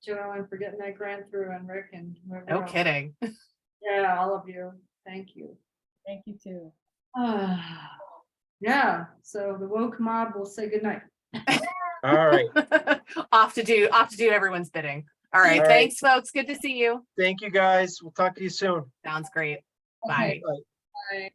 Joellen, for getting that grant through, and Rick and whoever No else. kidding. Yeah, all of you. Thank you. Thank you too. Yeah, so the woke mob will say goodnight. All right, off to do everyone's bidding. All right. All right. Thanks, folks. Good to see you. thank you, guys. We'll talk to you soon. Sounds great. Okay, Bye. Bye. bye.